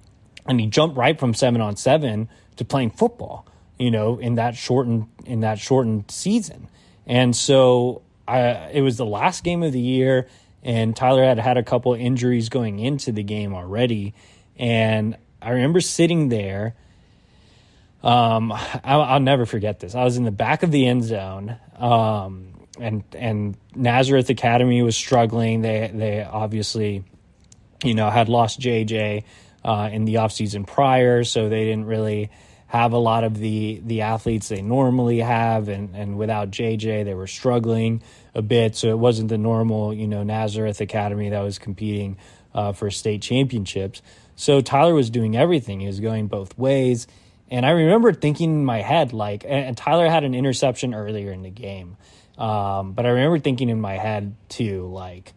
he jumped right from 7-on-7 to playing football, in that shortened season. And so it was the last game of the year, and Tyler had a couple of injuries going into the game already. And I remember sitting there. I'll never forget this. I was in the back of the end zone, and Nazareth Academy was struggling. They obviously, had lost JJ in the offseason prior, so they didn't really have a lot of the athletes they normally have, and without JJ, they were struggling a bit. So it wasn't the normal, Nazareth Academy that was competing for state championships. So Tyler was doing everything. He was going both ways. And I remember thinking in my head, like, and Tyler had an interception earlier in the game. But I remember thinking in my head too, like,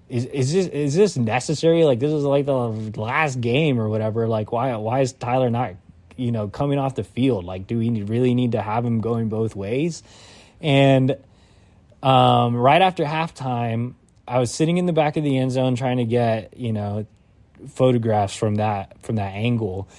is this necessary? Like, this is like the last game or whatever. Like, why is Tyler not, coming off the field? Like, do we really need to have him going both ways? And right after halftime, I was sitting in the back of the end zone trying to get, photographs from that angle.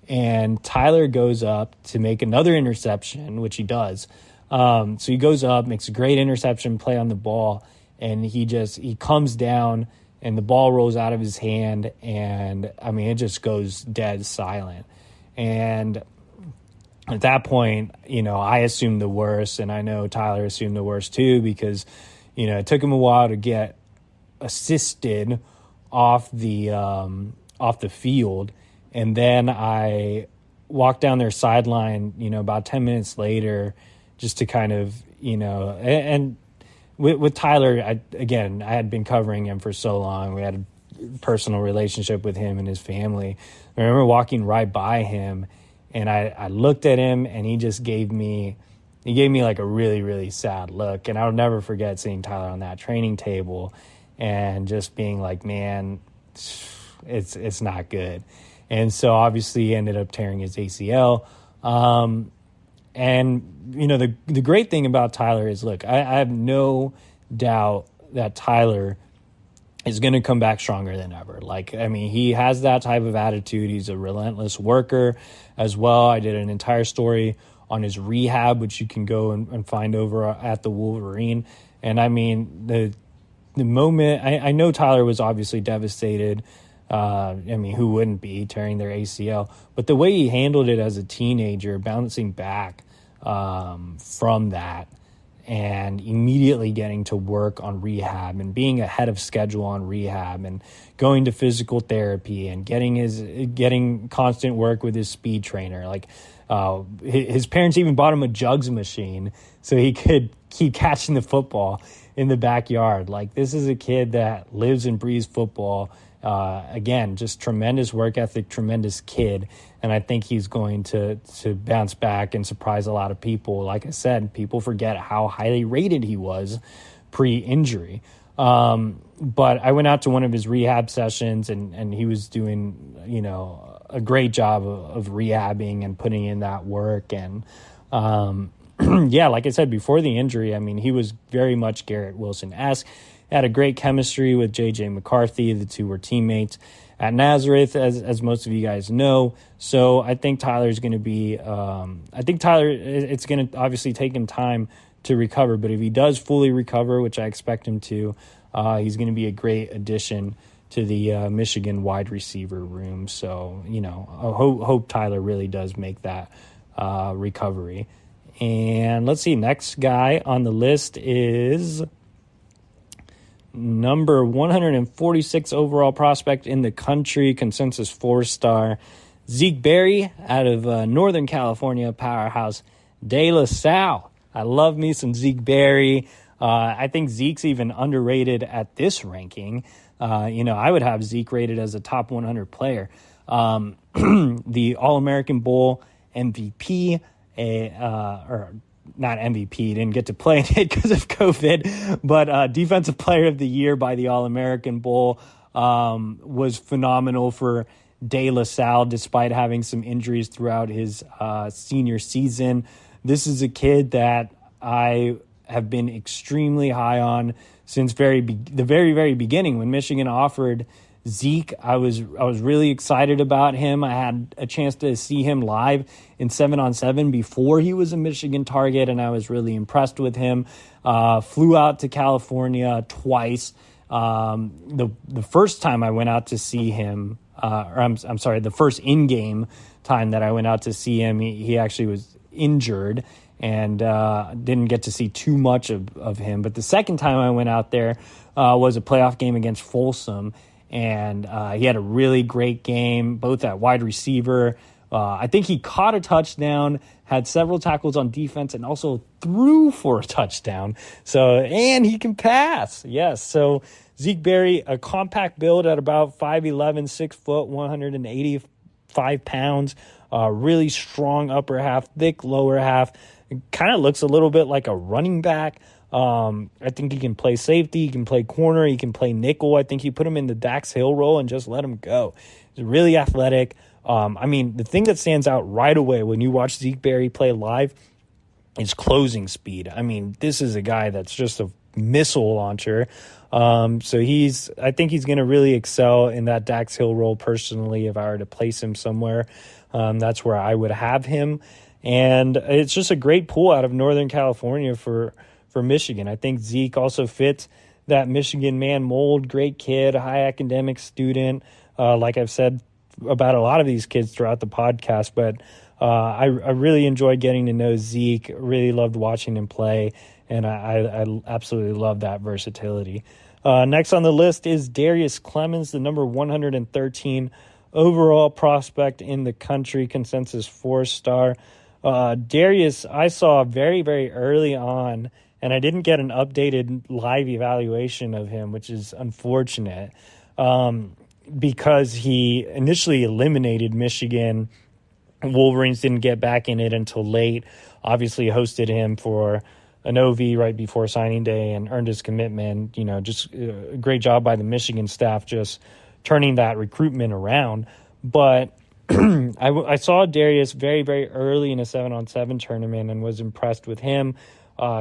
And Tyler goes up to make another interception, which he does. So he goes up, makes a great interception play on the ball, and he comes down, and the ball rolls out of his hand, and, I mean, it just goes dead silent. And at that point, I assumed the worst, and I know Tyler assumed the worst too, because, it took him a while to get assisted off the field. And then I walked down their sideline, about 10 minutes later, just to kind of, and with Tyler, I had been covering him for so long. We had a personal relationship with him and his family. I remember walking right by him, and I looked at him, and he just gave me like a really, really sad look. And I'll never forget seeing Tyler on that training table and just being like, man, it's not good. And so obviously he ended up tearing his ACL. And, the great thing about Tyler is, look, I have no doubt that Tyler is going to come back stronger than ever. Like, I mean, he has that type of attitude. He's a relentless worker as well. I did an entire story on his rehab, which you can go and find over at the Wolverine. And I mean, the moment, I know Tyler was obviously devastated. I mean, who wouldn't be, tearing their ACL? But the way he handled it as a teenager, bouncing back from that, and immediately getting to work on rehab and being ahead of schedule on rehab and going to physical therapy and getting constant work with his speed trainer. Like, his parents even bought him a jugs machine so he could keep catching the football in the backyard. Like, this is a kid that lives and breathes football. Again, just tremendous work ethic, tremendous kid. And I think he's going to bounce back and surprise a lot of people. Like I said, people forget how highly rated he was pre-injury. But I went out to one of his rehab sessions, and he was doing, a great job of rehabbing and putting in that work. And, yeah, like I said, before the injury, I mean, he was very much Garrett Wilson-esque. Had a great chemistry with J.J. McCarthy. The two were teammates at Nazareth, as most of you guys know. So I think Tyler's going to be it's going to obviously take him time to recover. But if he does fully recover, which I expect him to, he's going to be a great addition to the Michigan wide receiver room. So, I hope Tyler really does make that recovery. And let's see, next guy on the list is number 146 overall prospect in the country, consensus 4-star, Zeke Berry out of Northern California powerhouse De La Salle. I love me some Zeke Berry. I think Zeke's even underrated at this ranking. I would have Zeke rated as a top 100 player. The All-American Bowl MVP, or not MVP, didn't get to play in it because of COVID, but Defensive Player of the Year by the All-American Bowl, was phenomenal for De La Salle despite having some injuries throughout his senior season. This is a kid that I have been extremely high on since the very beginning. When Michigan offered Zeke, I was really excited about him. I had a chance to see him live in 7-on-7 before he was a Michigan target, and I was really impressed with him. Flew out to California twice. The first time I went out to see him, the first in-game time that I went out to see him, he actually was injured and didn't get to see too much of him. But the second time I went out there was a playoff game against Folsom, and he had a really great game, both at wide receiver. I think he caught a touchdown, had several tackles on defense, and also threw for a touchdown. And he can pass. Yes. So Zeke Berry, a compact build at about 5'11", 6 foot, 185 pounds, really strong upper half, thick lower half. Kind of looks a little bit like a running back. I think he can play safety, he can play corner, he can play nickel. I think you put him in the Dax Hill role and just let him go. He's really athletic. The thing that stands out right away when you watch Zeke Berry play live is closing speed. I mean, this is a guy that's just a missile launcher. I think he's going to really excel in that Dax Hill role personally. If I were to place him somewhere, that's where I would have him. And it's just a great pull out of Northern California for Michigan. I think Zeke also fits that Michigan man mold. Great kid, high academic student. Like I've said about a lot of these kids throughout the podcast, but I really enjoyed getting to know Zeke. Really loved watching him play, and I absolutely love that versatility. Next on the list is Darius Clemens, the number 113 overall prospect in the country, consensus 4-star. Darius, I saw very, very early on, and I didn't get an updated live evaluation of him, which is unfortunate, because he initially eliminated Michigan. Wolverines didn't get back in it until late. Obviously hosted him for an OV right before signing day and earned his commitment. Just a great job by the Michigan staff just turning that recruitment around. But I saw Darius very, very early in a 7-on-7 tournament and was impressed with him.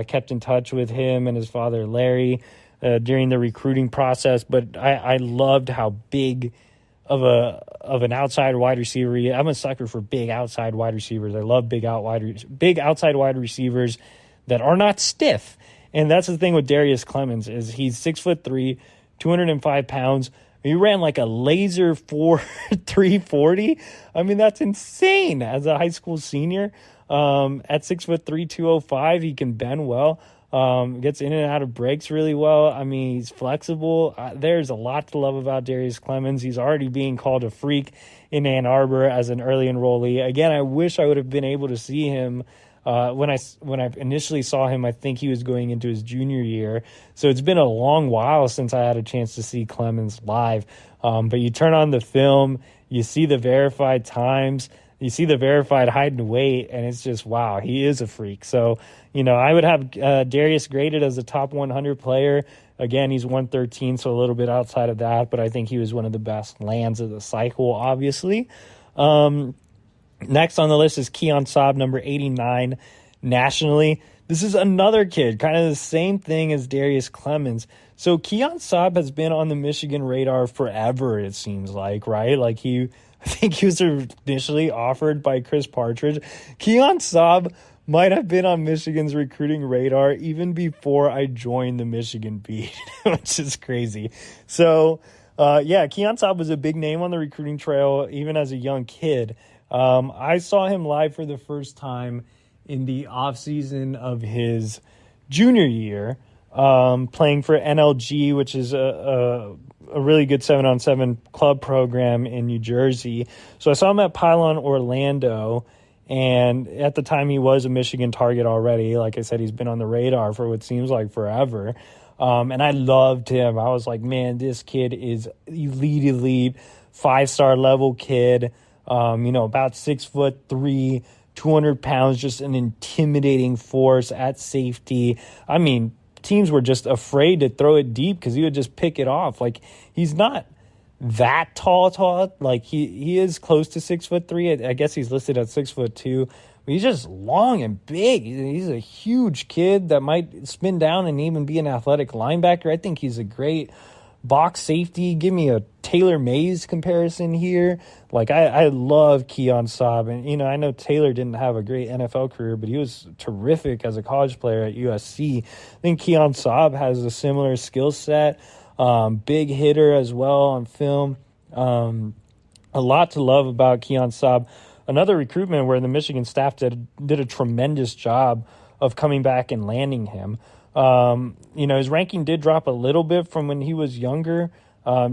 Kept in touch with him and his father, Larry. during the recruiting process, but I loved how big of an outside wide receiver. I'm a sucker for big outside wide receivers. I love big outside wide receivers that are not stiff. And that's the thing with Darius Clemens is he's 6'3", 205 pounds. He ran like a laser 340. I mean, that's insane as a high school senior. At 6'3", 205, he can bend well. Gets in and out of breaks really well. I mean, he's flexible. There's a lot to love about Darius Clemens. He's already being called a freak in Ann Arbor as an early enrollee. Again, I wish I would have been able to see him. When I initially saw him, I think he was going into his junior year. So it's been a long while since I had a chance to see Clemens live. But you turn on the film, you see the verified times, you see the verified height and weight, and it's just, wow, he is a freak. So, I would have Darius graded as a top 100 player. Again, he's 113, so a little bit outside of that, but I think he was one of the best lands of the cycle, obviously. Next on the list is Keon Saab, number 89 nationally. This is another kid, kind of the same thing as Darius Clemens. So Keon Saab has been on the Michigan radar forever, it seems like, right? Like I think he was initially offered by Chris Partridge. Keon Saab might have been on Michigan's recruiting radar even before I joined the Michigan beat, which is crazy. So, Keon Saab was a big name on the recruiting trail, even as a young kid. I saw him live for the first time in the offseason of his junior year, playing for NLG, which is a really good 7-on-7 club program in New Jersey. So I saw him at Pylon Orlando, and at the time he was a Michigan target already. Like I said, he's been on the radar for what seems like forever. And I loved him. I was like, man, this kid is elite, 5-star level kid. About 6'3", 200 pounds, just an intimidating force at safety. I mean, teams were just afraid to throw it deep because he would just pick it off. Like, he's not that tall. Like, he is close to 6'3". I guess he's listed at 6'2". But he's just long and big. He's a huge kid that might spin down and even be an athletic linebacker. I think he's a great box safety. Give me a Taylor Mays comparison here. Like, I love Keon Saab. And, I know Taylor didn't have a great NFL career, but he was terrific as a college player at USC. I think Keon Saab has a similar skill set. Big hitter as well on film. A lot to love about Keon Saab. Another recruitment where the Michigan staff did a tremendous job of coming back and landing him. His ranking did drop a little bit from when he was younger,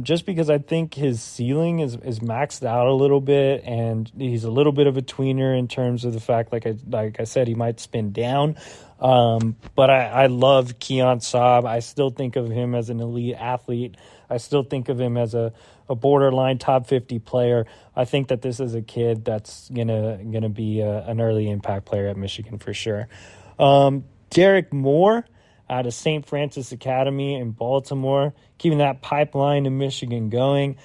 just because I think his ceiling is maxed out a little bit, and he's a little bit of a tweener in terms of the fact, like I said, he might spin down. But I love Keon Saab. I still think of him as an elite athlete. I still think of him as a borderline top 50 player. I think that this is a kid that's gonna be an early impact player at Michigan for sure. Derrick Moore out of St. Francis Academy in Baltimore, keeping that pipeline in Michigan going.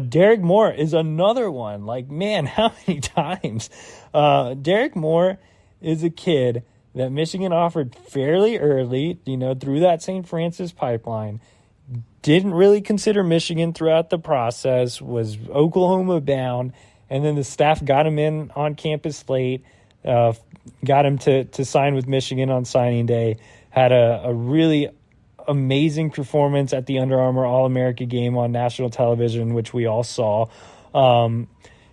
Derrick Moore is another one. Like, man, how many times? Derrick Moore is a kid that Michigan offered fairly early, through that St. Francis pipeline. Didn't really consider Michigan throughout the process, was Oklahoma bound, and then the staff got him in on campus late, got him to sign with Michigan on signing day, had a really amazing performance at the Under Armour All-America game on national television, which we all saw.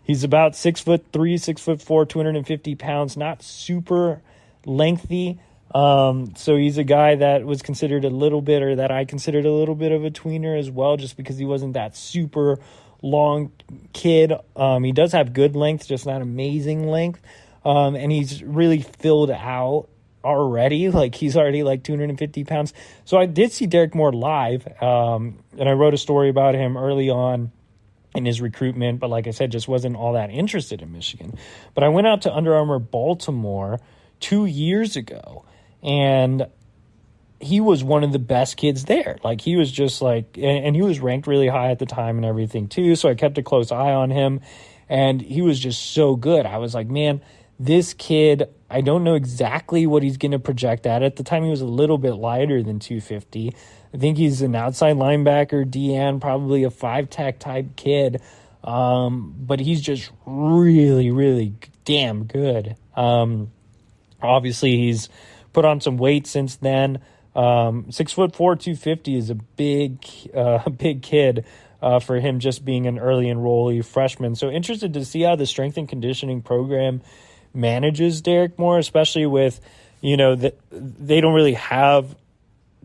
He's about 6'3", 6'4", 250 pounds, not super lengthy. So he's a guy that was considered a little bit, or that I considered a little bit of a tweener as well, just because he wasn't that super long kid. He does have good length, just not amazing length. And he's really filled out already. Like, he's already like 250 pounds. So I did see Derrick Moore live. And I wrote a story about him early on in his recruitment, but like I said, just wasn't all that interested in Michigan. But I went out to Under Armour Baltimore 2 years ago, and he was one of the best kids there. Like, he was just like, and he was ranked really high at the time and everything too, so I kept a close eye on him, and he was just so good. I was like, man, This kid, I don't know exactly what he's going to project at. At the time, he was a little bit lighter than 250. I think he's an outside linebacker, DN, probably a 5-tech type kid. But he's just really, really damn good. Obviously, he's put on some weight since then. 6'4", 250 is a big kid for him just being an early enrollee freshman. So interested to see how the strength and conditioning program manages Derrick Moore, especially with, they don't really have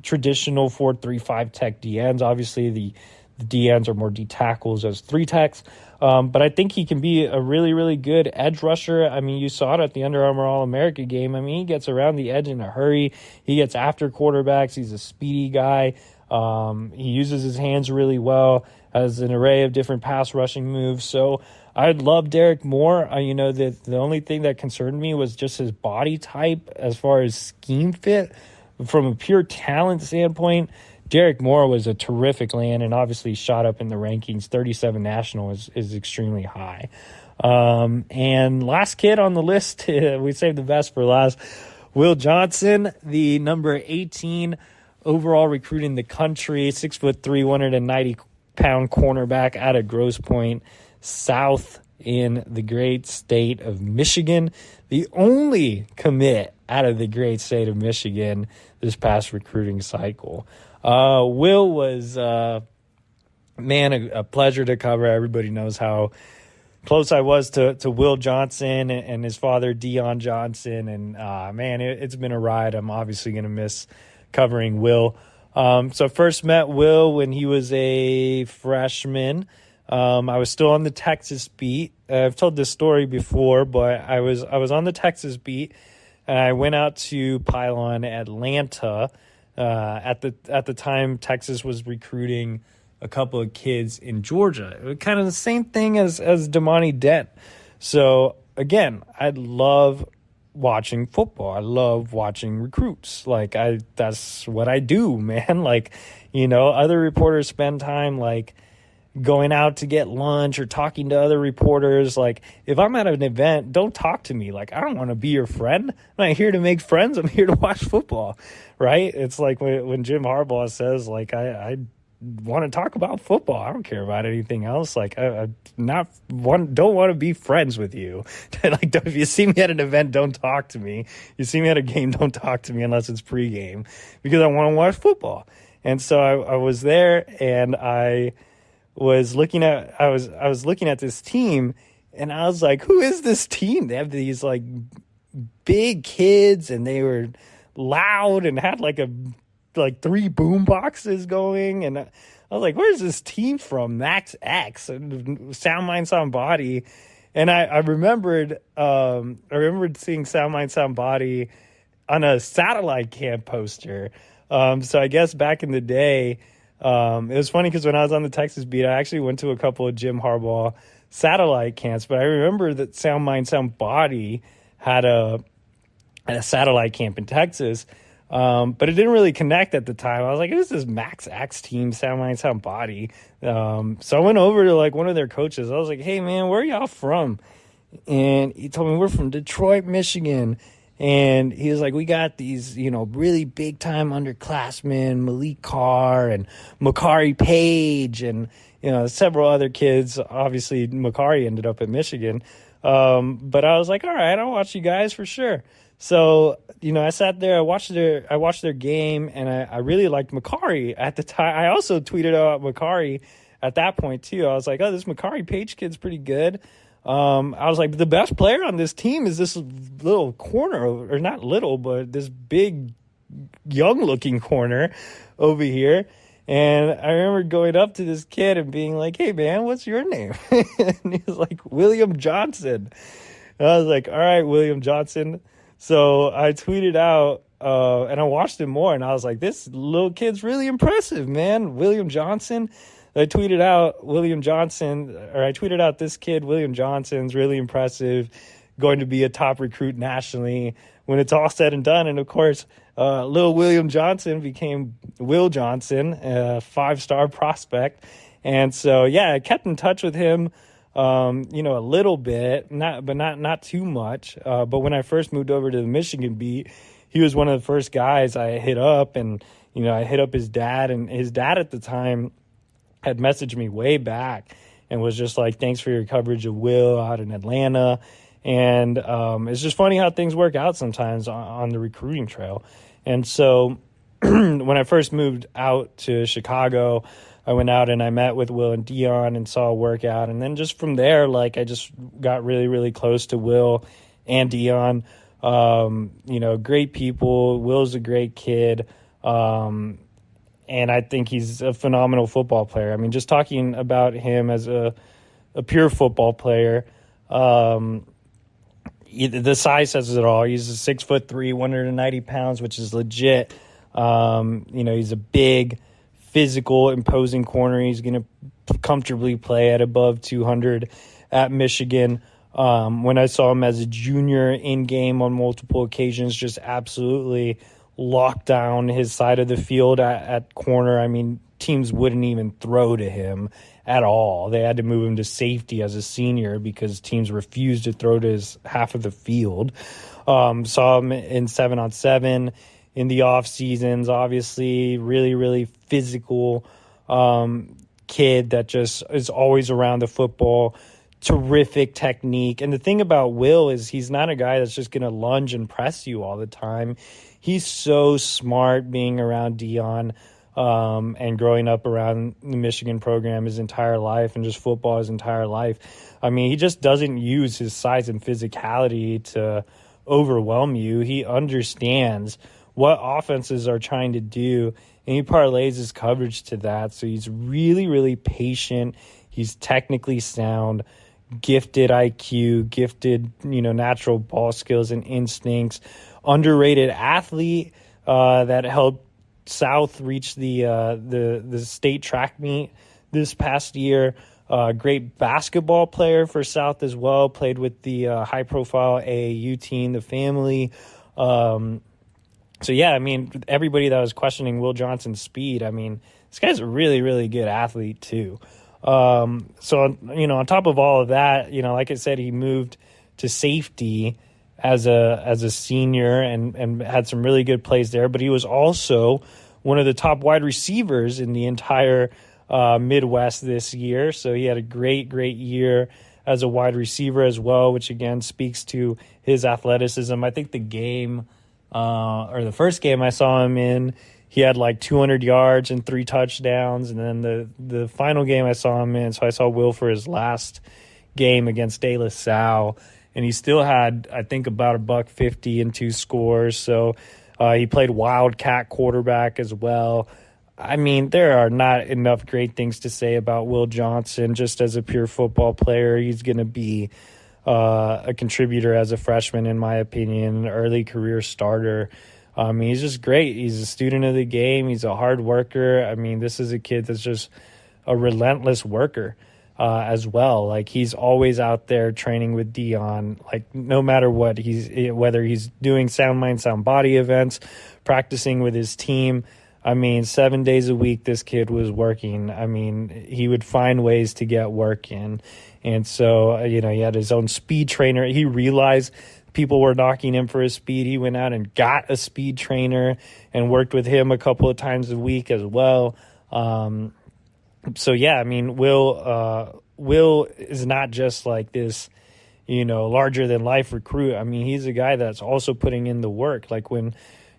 traditional 4-3-5 tech DNs. Obviously, the DNs are more D tackles as 3 techs. But I think he can be a really, really good edge rusher. I mean, you saw it at the Under Armour All-America game. I mean, he gets around the edge in a hurry. He gets after quarterbacks. He's a speedy guy. He uses his hands really well, has an array of different pass rushing moves. So I'd love Derrick Moore. The only thing that concerned me was just his body type as far as scheme fit. From a pure talent standpoint, Derrick Moore was a terrific land and obviously shot up in the rankings. 37 national is extremely high. And last kid on the list, we saved the best for last, Will Johnson, the number 18 overall recruit in the country, 6'3", 190-pound cornerback out of Grosse Pointe South in the great state of Michigan. The only commit out of the great state of Michigan this past recruiting cycle. Will was, a pleasure to cover. Everybody knows how close I was to Will Johnson and his father, Dion Johnson. And, it's been a ride. I'm obviously going to miss covering Will. So first met Will when he was a freshman. I was still on the Texas beat. I've told this story before, but I was on the Texas beat, and I went out to Pylon, Atlanta. At the time, Texas was recruiting a couple of kids in Georgia. Kind of the same thing as Damani Dent. So again, I love watching football. I love watching recruits. That's what I do, man. Other reporters spend time going out to get lunch or talking to other reporters. If I'm at an event, don't talk to me. I don't want to be your friend. I'm not here to make friends. I'm here to watch football, right? It's like when Jim Harbaugh says, I want to talk about football. I don't care about anything else. I don't want to be friends with you. If you see me at an event, don't talk to me. You see me at a game, don't talk to me unless it's pregame, because I want to watch football. And so I was there, and I was looking at this team, and I was like, who is this team? They have these big kids, and they were loud and had 3 boom boxes going, and I was like, where's this team from? Max X and Sound Mind Sound Body. And I remembered seeing Sound Mind Sound Body on a satellite camp poster. So I guess back in the day, it was funny because when I was on the Texas beat, I actually went to a couple of Jim Harbaugh satellite camps, but I remember that Sound Mind Sound Body had a satellite camp in Texas, but it didn't really connect at the time. I was like, who's this Max X team, Sound Mind Sound Body? So I went over to one of their coaches. I was like, hey man, where are y'all from? And he told me, we're from Detroit, Michigan. And he was like, we got these, really big time underclassmen, Malik Carr and Makari Page and, several other kids. Obviously, Makari ended up at Michigan. But I was like, all right, I'll watch you guys for sure. So, I sat there, I watched their game, and I really liked Makari at the time. I also tweeted out Makari at that point too. I was like, oh, this Makari Page kid's pretty good. I was like, the best player on this team is this little corner, or not little, but this big, young-looking corner over here. And I remember going up to this kid and being like, hey, man, what's your name? And he was like, William Johnson. And I was like, all right, William Johnson. So I tweeted out, and I watched him more, and I was like, this little kid's really impressive, man. William Johnson. I tweeted out this kid, William Johnson's really impressive, going to be a top recruit nationally when it's all said and done. And of course, little William Johnson became Will Johnson, a 5-star prospect. And so, yeah, I kept in touch with him a little bit, not too much. But when I first moved over to the Michigan beat, he was one of the first guys I hit up, and I hit up his dad, and his dad at the time had messaged me way back and was just like, "Thanks for your coverage of Will out in Atlanta." And it's just funny how things work out sometimes on the recruiting trail. And so when I first moved out to Chicago, I went out and I met with Will and Dion and saw a workout. And then just from there, like, I just got really, really close to Will and Dion. Great people. Will's a great kid. And I think he's a phenomenal football player. I mean, just talking about him as a pure football player, the size says it all. He's 6'3", 190 pounds, which is legit. He's a big, physical, imposing corner. He's going to comfortably play at above 200 at Michigan. When I saw him as a junior in game on multiple occasions, just absolutely locked down his side of the field at corner. I mean, teams wouldn't even throw to him at all. They had to move him to safety as a senior because teams refused to throw to his half of the field. Saw him in 7-on-7 in the off seasons, obviously really, really physical kid that just is always around the football. Terrific technique. And the thing about Will is he's not a guy that's just going to lunge and press you all the time. He's so smart being around Dion and growing up around the Michigan program his entire life and just football his entire life. I mean, he just doesn't use his size and physicality to overwhelm you. He understands what offenses are trying to do, and he parlays his coverage to that. So he's really, really patient. He's technically sound, gifted IQ, gifted, natural ball skills and instincts, underrated athlete that helped South reach the state track meet this past year. Great basketball player for South as well. Played with the high-profile AAU team, the family. So, yeah, I mean, everybody that was questioning Will Johnson's speed, I mean, this guy's a really, really good athlete too. On top of all of that, like I said, he moved to safety as a senior and had some really good plays there. But he was also one of the top wide receivers in the entire Midwest this year. So he had a great, great year as a wide receiver as well, which again speaks to his athleticism. I think the first game I saw him in, he had like 200 yards and 3 touchdowns. And then the final game I saw him in, so I saw Will for his last game against De La Salle, and he still had, I think, about $150 and 2 scores. So he played Wildcat quarterback as well. I mean, there are not enough great things to say about Will Johnson just as a pure football player. He's going to be a contributor as a freshman, in my opinion, an early career starter. He's just great. He's a student of the game. He's a hard worker. I mean, this is a kid that's just a relentless worker as well. Like, he's always out there training with Dion, like, no matter what. Whether he's doing sound mind, sound body events, practicing with his team. I mean, 7 days a week, this kid was working. I mean, he would find ways to get work in. And so, he had his own speed trainer. He realized people were knocking him for his speed. He went out and got a speed trainer and worked with him a couple of times a week as well. So, yeah, I mean, Will is not just like this, larger-than-life recruit. I mean, he's a guy that's also putting in the work. Like, when,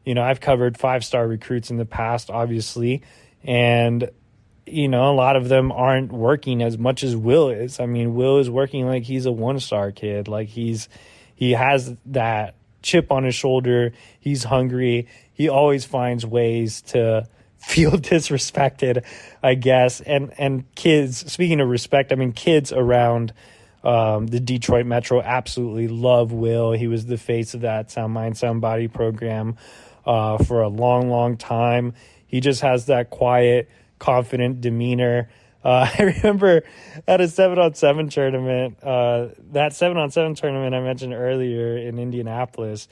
I've covered 5-star recruits in the past, obviously, and, a lot of them aren't working as much as Will is. I mean, Will is working like he's a 1-star kid. Like, he has that chip on his shoulder. He's hungry. He always finds ways to feel disrespected, I guess. And kids, speaking of respect, I mean, kids around the Detroit Metro absolutely love Will. He was the face of that Sound Mind, Sound Body program for a long, long time. He just has that quiet, confident demeanor. I remember at a 7-on-7 tournament, that 7-on-7 tournament I mentioned earlier in Indianapolis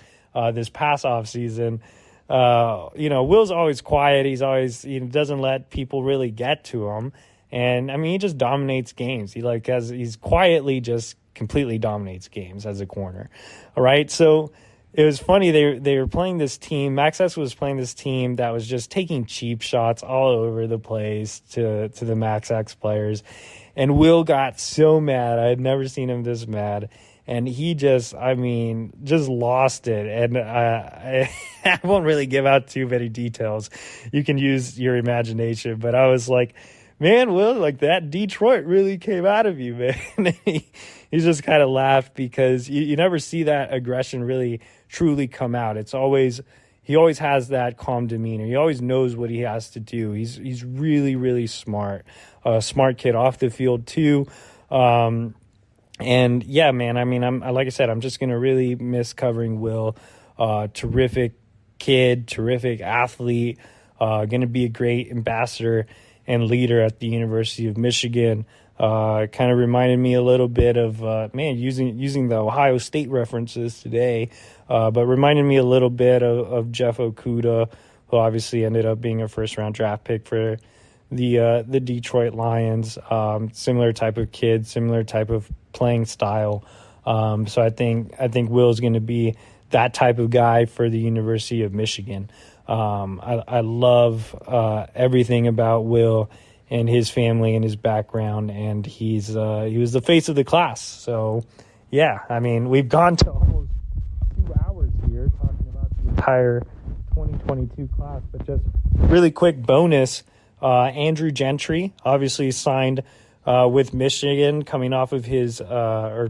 this past off season. Will's always quiet. He's always, doesn't let people really get to him. And I mean, he just dominates games. He's quietly just completely dominates games as a corner. All right. So it was funny. They were playing this team. Max S was playing this team that was just taking cheap shots all over the place to the Max X players. And Will got so mad. I had never seen him this mad. And he just lost it. And I won't really give out too many details. You can use your imagination. But I was like, man, Will, like that Detroit really came out of you, man. And he just kind of laughed because you never see that aggression really truly come out. He always has that calm demeanor. He always knows what he has to do. He's really, really smart. Smart kid off the field too. And yeah, man, I mean, like I said, I'm just going to really miss covering Will. Terrific kid, terrific athlete, going to be a great ambassador and leader at the University of Michigan. Kind of reminded me a little bit of, using the Ohio State references today, but reminded me a little bit of Jeff Okudah, who obviously ended up being a first-round draft pick for the Detroit Lions. Similar type of kid, similar type of playing style. So I think Will's going to be that type of guy for the University of Michigan. I love everything about Will and his family and his background, and he was the face of the class. So yeah, I mean, we've gone to almost 2 hours here talking about the entire 2022 class, but just really quick bonus. Andrew Gentry obviously signed with Michigan, coming off of his I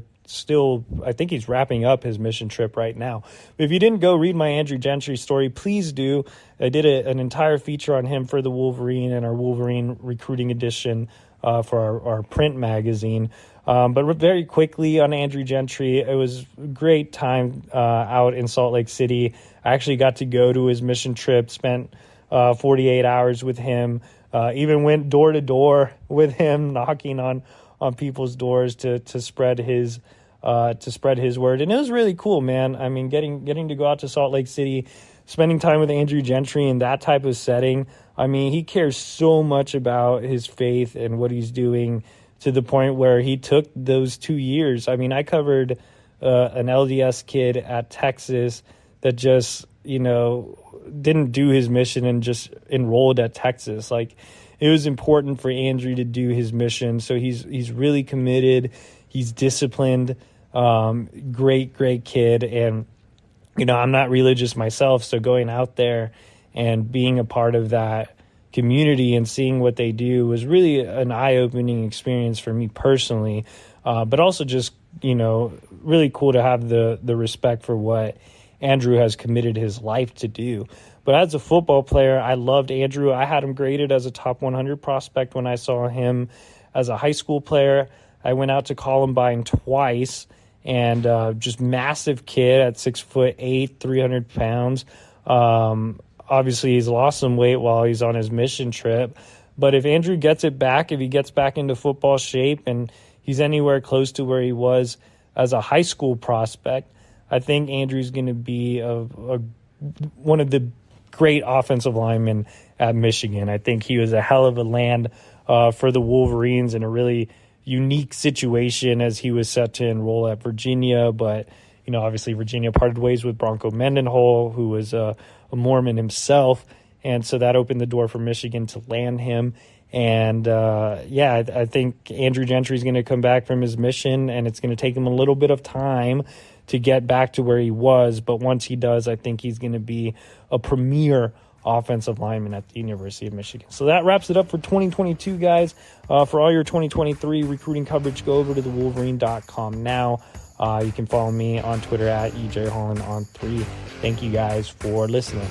think he's wrapping up his mission trip right now. But if you didn't go read my Andrew Gentry story, please do. I did an entire feature on him for the Wolverine and our Wolverine Recruiting Edition for our print magazine. But very quickly on Andrew Gentry, it was a great time out in Salt Lake City. I actually got to go to his mission trip, spent 48 hours with him, even went door to door with him, knocking on people's doors to spread his word. And it was really cool, man. I mean, getting to go out to Salt Lake City, spending time with Andrew Gentry in that type of setting. I mean, he cares so much about his faith and what he's doing, to the point where he took those 2 years. I mean, I covered an LDS kid at Texas that just, didn't do his mission and just enrolled at Texas. Like, it was important for Andrew to do his mission. So he's really committed. He's disciplined. Great kid. And, I'm not religious myself. So going out there and being a part of that community and seeing what they do was really an eye-opening experience for me personally. But also just, really cool to have the respect for what Andrew has committed his life to do. But as a football player, I loved Andrew. I had him graded as a top 100 prospect when I saw him as a high school player. I went out to Columbine twice, and just massive kid at 6'8", 300 pounds. Obviously, he's lost some weight while he's on his mission trip. But if Andrew gets it back, if he gets back into football shape and he's anywhere close to where he was as a high school prospect, I think Andrew's going to be one of the great offensive linemen at Michigan. I think he was a hell of a land for the Wolverines in a really unique situation as he was set to enroll at Virginia. But, obviously Virginia parted ways with Bronco Mendenhall, who was a Mormon himself. And so that opened the door for Michigan to land him. And, I think Andrew Gentry is going to come back from his mission, and it's going to take him a little bit of time to get back to where he was. But once he does, I think he's going to be a premier offensive lineman at the University of Michigan. So that wraps it up for 2022, guys. For all your 2023 recruiting coverage, go over to thewolverine.com now. You can follow me on Twitter at EJ Holland on 3. Thank you guys for listening.